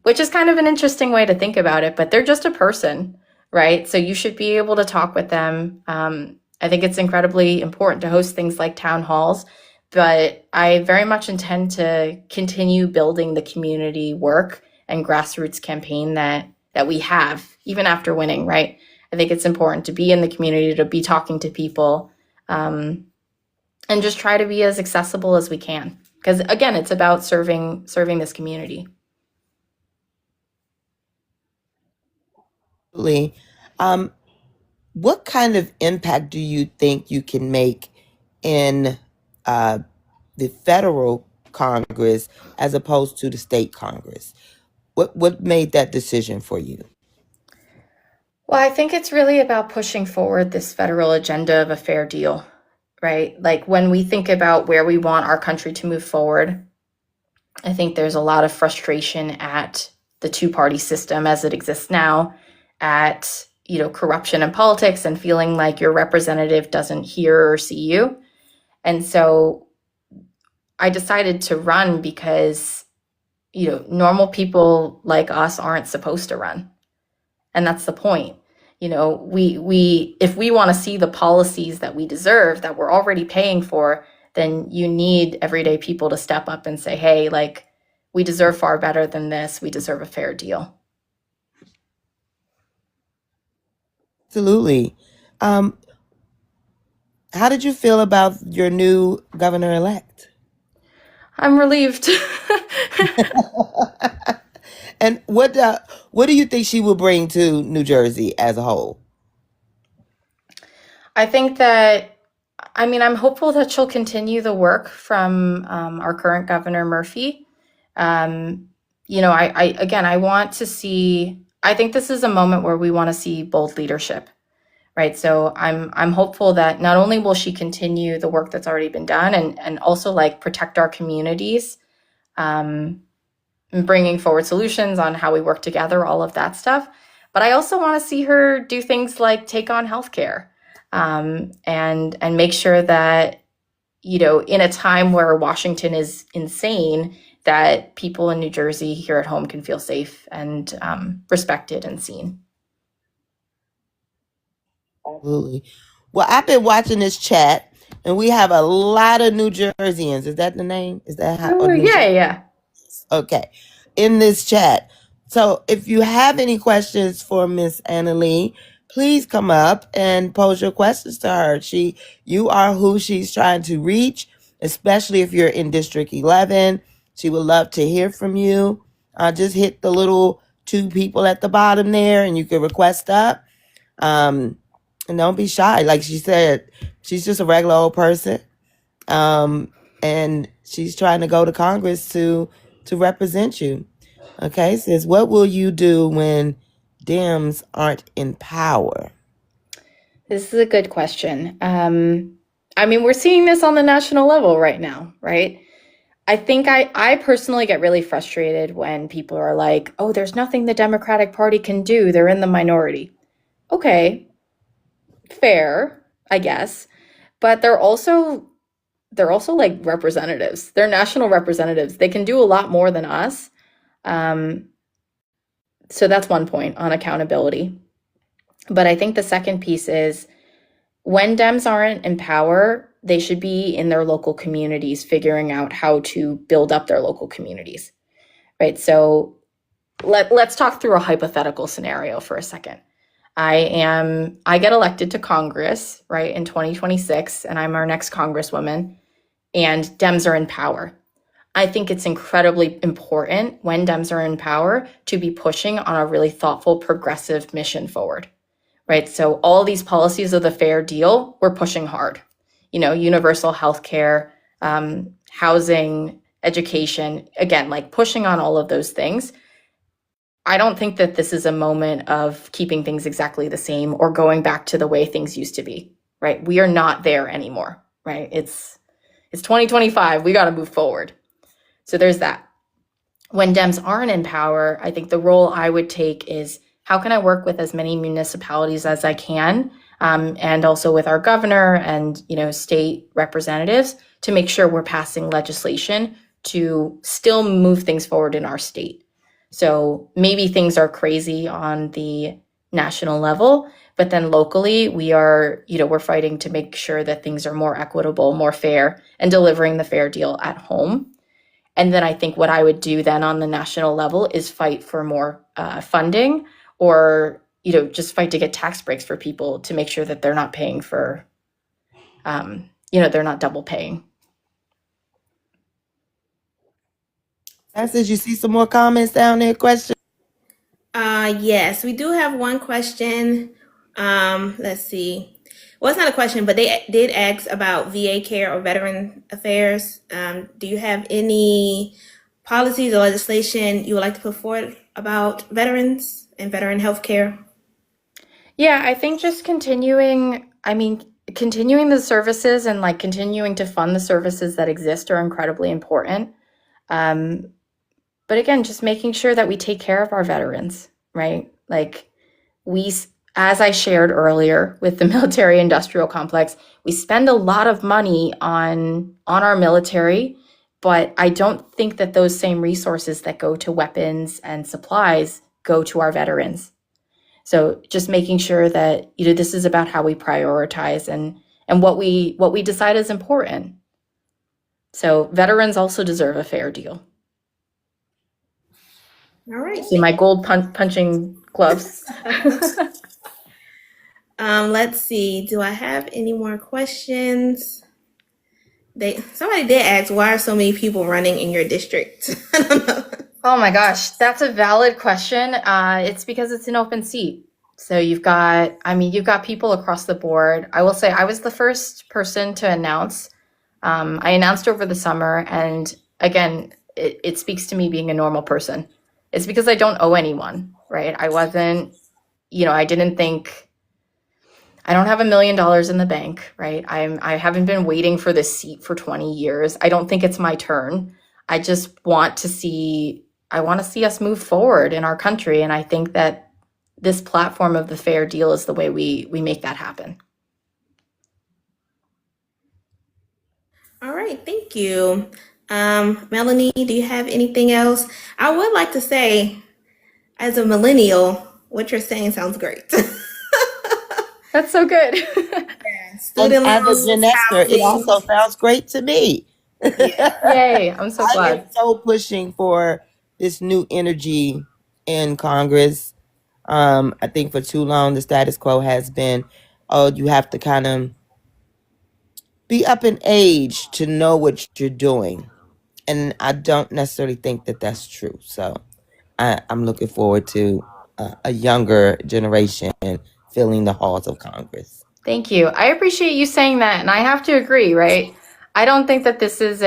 which is kind of an interesting way to think about it, but they're just a person, right? So you should be able to talk with them. I think it's incredibly important to host things like town halls, but I very much intend to continue building the community work and grassroots campaign that we have, even after winning, right? I think it's important to be in the community, to be talking to people, and just try to be as accessible as we can. Because again, it's about serving this community. Absolutely. What kind of impact do you think you can make in the federal Congress as opposed to the state Congress? What made that decision for you? Well, I think it's really about pushing forward this federal agenda of a fair deal, right? Like when we think about where we want our country to move forward, I think there's a lot of frustration at the two-party system as it exists now, at corruption in politics and feeling like your representative doesn't hear or see you. And so I decided to run because normal people like us aren't supposed to run. And that's the point. We if we want to see the policies that we deserve, that we're already paying for, then you need everyday people to step up and say, hey, like, we deserve far better than this. We deserve a fair deal. Absolutely. How did you feel about your new governor-elect? I'm relieved. And what do you think she will bring to New Jersey as a whole? I think that, I'm hopeful that she'll continue the work from our current governor, Murphy. I want to see, I think this is a moment where we want to see bold leadership, right? So I'm hopeful that not only will she continue the work that's already been done and also like protect our communities, and bringing forward solutions on how we work together, all of that stuff. But I also want to see her do things like take on healthcare, and make sure that, in a time where Washington is insane, that people in New Jersey here at home can feel safe and respected and seen. Absolutely. Well, I've been watching this chat, and we have a lot of New Jerseyans. Is that the name? Is that how? Oh, yeah. Okay. In this chat. So if you have any questions for Miss Annalee, please come up and pose your questions to her. You are who she's trying to reach, especially if you're in District 11. She would love to hear from you. Just hit the little 2 people at the bottom there, and you can request up. And don't be shy. Like she said, she's just a regular old person. And she's trying to go to Congress to represent you. Okay, sis, what will you do when Dems aren't in power? This is a good question. We're seeing this on the national level right now, right? I think I personally get really frustrated when people are like, oh, there's nothing the Democratic Party can do. They're in the minority. Okay, fair, I guess. But they're also like representatives. They're national representatives. They can do a lot more than us. So that's one point on accountability. But I think the second piece is when Dems aren't in power, they should be in their local communities figuring out how to build up their local communities, right? So let's talk through a hypothetical scenario for a second. I get elected to Congress, right, in 2026, and I'm our next congresswoman, and Dems are in power. I think it's incredibly important when Dems are in power to be pushing on a really thoughtful, progressive mission forward, right? So all these policies of the fair deal, we're pushing hard. Universal health care, housing, education, again, like pushing on all of those things. I don't think that this is a moment of keeping things exactly the same or going back to the way things used to be, right? We are not there anymore, right? It's 2025. We got to move forward. So there's that. When Dems aren't in power, I think the role I would take is how can I work with as many municipalities as I can, and also with our governor and, state representatives to make sure we're passing legislation to still move things forward in our state. So maybe things are crazy on the national level, but then locally we're fighting to make sure that things are more equitable, more fair, and delivering the fair deal at home. And then I think what I would do then on the national level is fight for more funding, or just fight to get tax breaks for people to make sure that they're not paying for, they're not double paying. Did you see some more comments down there? Question? Yes, we do have one question. Let's see. Well, it's not a question, but they did ask about VA care or veteran affairs. Do you have any policies or legislation you would like to put forward about veterans and veteran health care? Yeah, I think just continuing the services and like continuing to fund the services that exist are incredibly important. But again, just making sure that we take care of our veterans, right? Like as I shared earlier with the military industrial complex, we spend a lot of money on our military, but I don't think that those same resources that go to weapons and supplies go to our veterans. So just making sure that, this is about how we prioritize and what we decide is important. So veterans also deserve a fair deal. All right. See my gold punching gloves. Let's see. Do I have any more questions? Somebody did ask, why are so many people running in your district? I don't know. Oh my gosh, that's a valid question. It's because it's an open seat. So you've got people across the board. I will say I was the first person to announce. I announced over the summer, and again, it speaks to me being a normal person. It's because I don't owe anyone, right? I wasn't, I didn't think, I don't have $1 million in the bank, right? I haven't been waiting for this seat for 20 years. I don't think it's my turn. I just want to see us move forward in our country. And I think that this platform of the fair deal is the way we make that happen. All right, thank you. Melanie, do you have anything else? I would like to say, as a millennial, what you're saying sounds great. That's so good. Student As loans, a Gen Xer, it housing. also sounds great to me. Yay, I'm so I glad. am so pushing for this new energy in Congress. I think for too long the status quo has been, you have to kind of be up in age to know what you're doing. And I don't necessarily think that that's true. So I'm looking forward to a younger generation filling the halls of Congress. Thank you. I appreciate you saying that. And I have to agree, right? I don't think that this is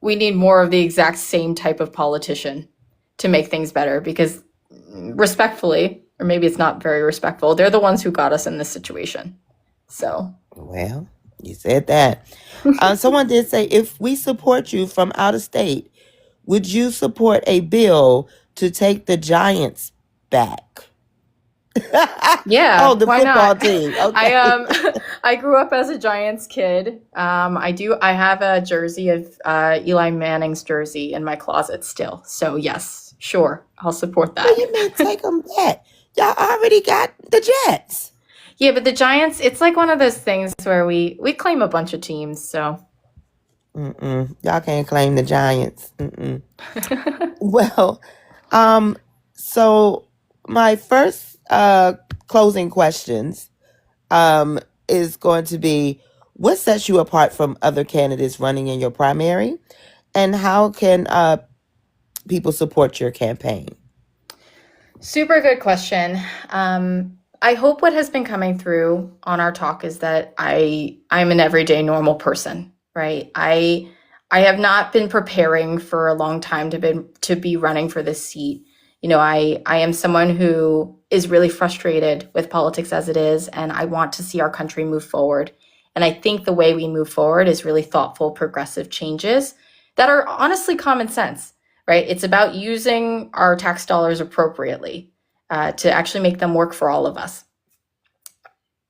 we need more of the exact same type of politician to make things better, because respectfully, or maybe it's not very respectful, they're the ones who got us in this situation. So. Well, you said that. Someone did say, if we support you from out of state, would you support a bill to take the Giants back? Yeah. Oh, the why football not? team. Okay. I grew up as a Giants kid. I have a jersey of Eli Manning's jersey in my closet still. So yes, sure, I'll support that. What do you mean take them back? Y'all already got the Jets. Yeah, but the Giants, it's like one of those things where we claim a bunch of teams, so. Y'all can't claim the Giants. Well, so my first closing questions is going to be, what sets you apart from other candidates running in your primary, and how can people support your campaign? Super good question. I hope what has been coming through on our talk is that I'm an everyday normal person, right? I have not been preparing for a long time to be running for this seat. I am someone who is really frustrated with politics as it is, and I want to see our country move forward. And I think the way we move forward is really thoughtful, progressive changes that are honestly common sense, right? It's about using our tax dollars appropriately. to actually make them work for all of us.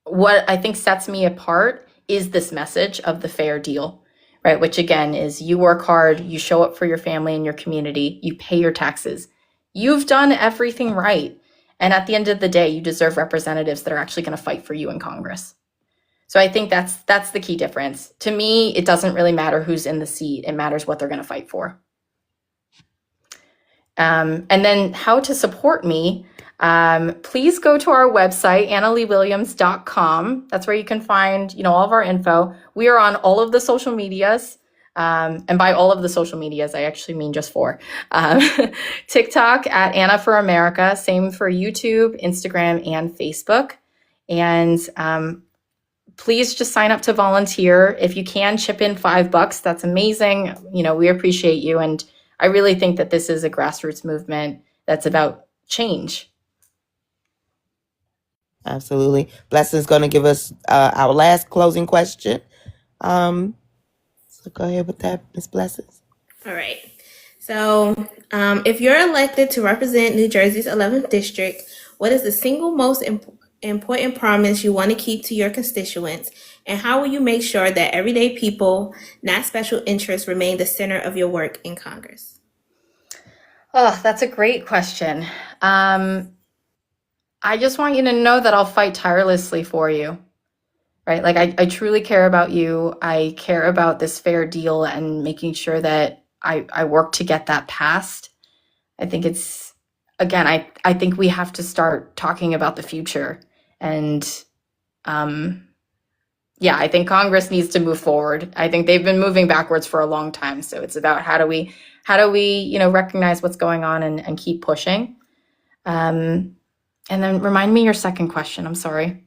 What I think sets me apart is this message of the fair deal, right? Which again is you work hard, you show up for your family and your community, you pay your taxes. You've done everything right. And at the end of the day, you deserve representatives that are actually going to fight for you in Congress. So I think that's the key difference. To me, it doesn't really matter who's in the seat. It matters what they're going to fight for. And then how to support me. Please go to our website, annaleewilliams.com. That's where you can find, all of our info. We are on all of the social medias. And by all of the social medias, I actually mean just 4. TikTok at Anna for America, same for YouTube, Instagram, and Facebook. And please just sign up to volunteer. If you can chip in $5, that's amazing. We appreciate you. And I really think that this is a grassroots movement that's about change. Absolutely. Blessing's going to give us our last closing question. So go ahead with that, Ms. Blessings. All right. So if you're elected to represent New Jersey's 11th district, what is the single most important promise you want to keep to your constituents? And how will you make sure that everyday people, not special interests, remain the center of your work in Congress? Oh, that's a great question. I just want you to know that I'll fight tirelessly for you, right? Like I truly care about you. I care about this fair deal and making sure that I work to get that passed. I think it's, again, I think we have to start talking about the future. And I think Congress needs to move forward. I think they've been moving backwards for a long time. So it's about how do we recognize what's going on and keep pushing. And then remind me your second question. I'm sorry.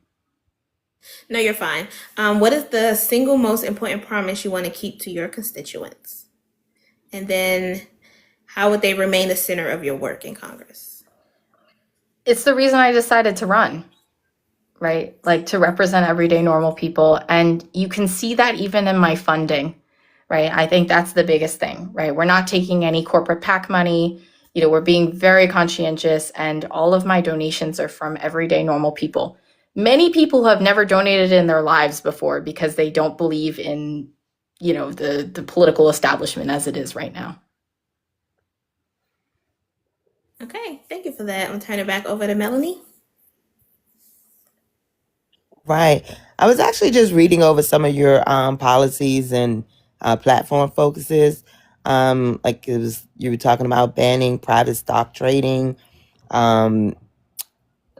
No, you're fine. What is the single most important promise you want to keep to your constituents? And then how would they remain the center of your work in Congress? It's the reason I decided to run, right? Like to represent everyday normal people. And you can see that even in my funding, right? I think that's the biggest thing, right? We're not taking any corporate PAC money. We're being very conscientious, and all of my donations are from everyday normal people. Many people have never donated in their lives before because they don't believe in, the political establishment as it is right now. Okay, thank you for that. I'm going to turn it back over to Melanie. Right. I was actually just reading over some of your policies and platform focuses. Like you were talking about banning private stock trading.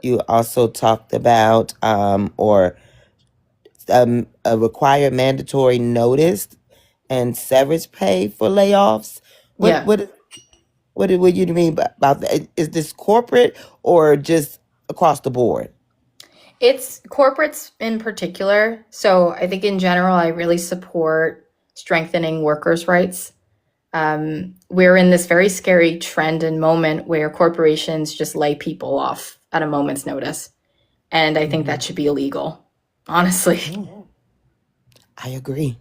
You also talked about a required mandatory notice and severance pay for layoffs. What do you mean about that? Is this corporate or just across the board? It's corporates in particular. So I think in general, I really support strengthening workers' rights. We're in this very scary trend and moment where corporations just lay people off at a moment's notice. And I think that should be illegal, honestly. I agree.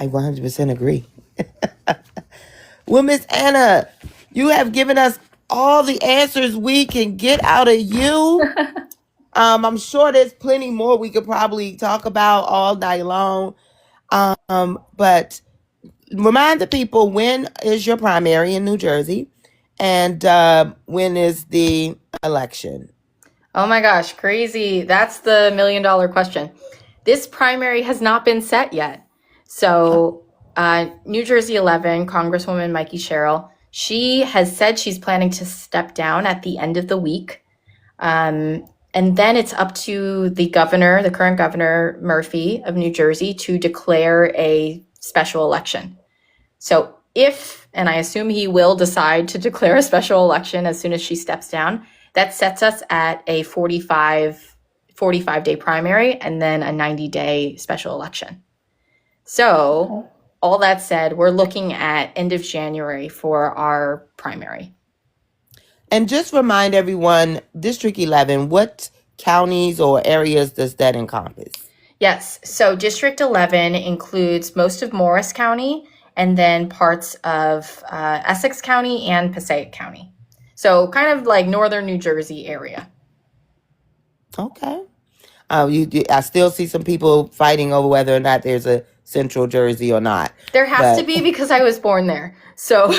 I 100% agree. Well, Miss Anna, you have given us all the answers we can get out of you. I'm sure there's plenty more we could probably talk about all night long. But remind the people, when is your primary in New Jersey? And when is the election? Oh my gosh, crazy. That's the $1 million question. This primary has not been set yet. So New Jersey 11, Congresswoman Mikey Sherrill, she has said she's planning to step down at the end of the week. And then it's up to the governor, the current governor, Murphy of New Jersey, to declare a special election. So if, and I assume he will decide to declare a special election as soon as she steps down, that sets us at a 45-day primary and then a 90-day special election. So all that said, we're looking at end of January for our primary. And just remind everyone, District 11, what counties or areas does that encompass? Yes, so District 11 includes most of Morris County and then parts of Essex County and Passaic County. So kind of like northern New Jersey area. Okay. I still see some people fighting over whether or not there's a Central Jersey or not. There has to But be because I was born there. So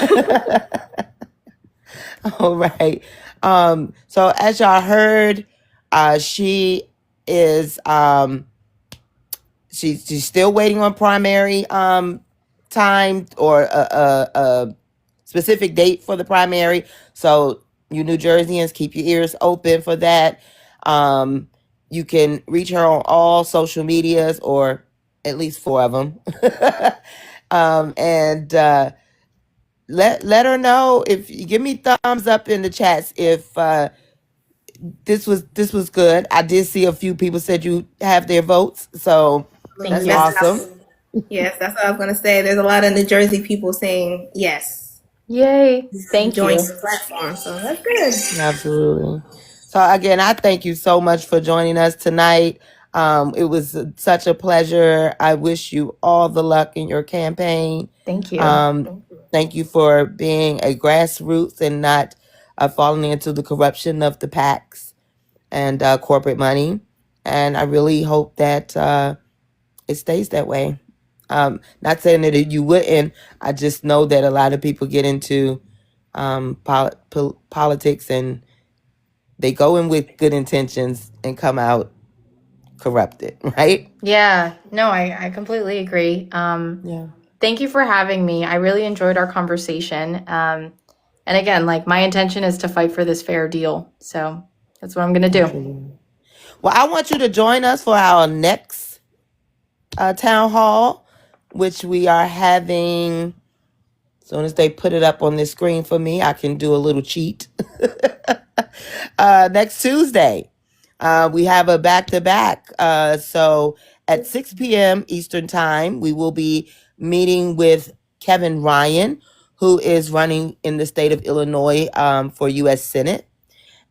all right. So as y'all heard, she is she's still waiting on primary time or a specific date for the primary. So you New Jerseyans, keep your ears open for that. You can reach her on all social medias, or at least 4 of them. And let her know. If you give me thumbs up in the chats if this was good. I did see a few people said you have their votes, so Thank that's you. awesome. Yes, that's what I was gonna say. There's a lot of New Jersey people saying yes, Yay. Thank join you. the platform, so that's good. Absolutely. So again, I thank you so much for joining us tonight. It was such a pleasure. I wish you all the luck in your campaign. Thank you. Thank you for being a grassroots and not falling into the corruption of the PACs and corporate money. And I really hope that it stays that way. Not saying that you wouldn't. I just know that a lot of people get into politics and they go in with good intentions and come out corrupted, right? Yeah, no, I completely agree. Yeah. Thank you for having me. I really enjoyed our conversation. And again, like my intention is to fight for this fair deal. So that's what I'm going to do. Absolutely. Well, I want you to join us for our next town hall, which we are having. As soon as they put it up on this screen for me, I can do a little cheat. Next Tuesday, we have a back-to-back. So at 6 p.m. Eastern Time, we will be meeting with Kevin Ryan, who is running in the state of Illinois for U.S. Senate.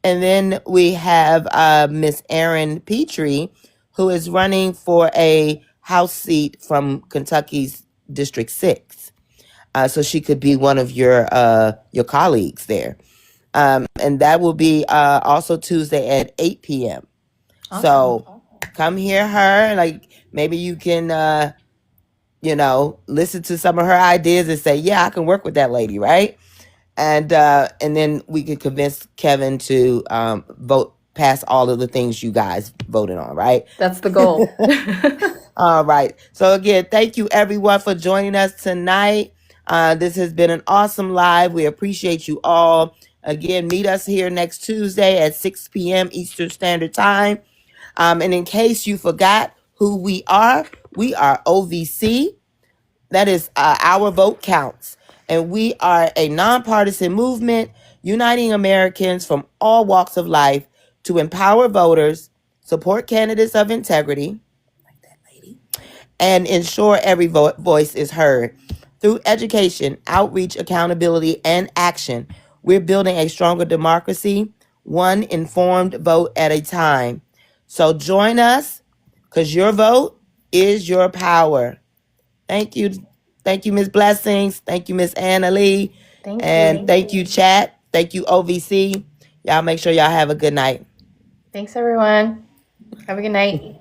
And then we have Miss Erin Petrie, who is running for a House seat from Kentucky's District 6. So she could be one of your colleagues there. And that will be also Tuesday at 8 p.m. Awesome. So come hear her. Like maybe you can, listen to some of her ideas and say, yeah, I can work with that lady, right? And then we could convince Kevin to vote past all of the things you guys voted on, right? That's the goal. All right. So again, thank you everyone for joining us tonight. This has been an awesome live. We appreciate you all. Again, meet us here next Tuesday at 6 p.m. Eastern Standard Time. And in case you forgot who we are OVC. That is Our Vote Counts. And we are a nonpartisan movement uniting Americans from all walks of life to empower voters, support candidates of integrity, like that lady, and ensure every voice is heard. Through education, outreach, accountability, and action, we're building a stronger democracy, one informed vote at a time. So join us, because your vote is your power. Thank you. Thank you, Miss Blessings. Thank you, Miss Anna Lee. Thank And you. thank you, chat. Thank you, OVC. Y'all make sure y'all have a good night. Thanks, everyone. Have a good night.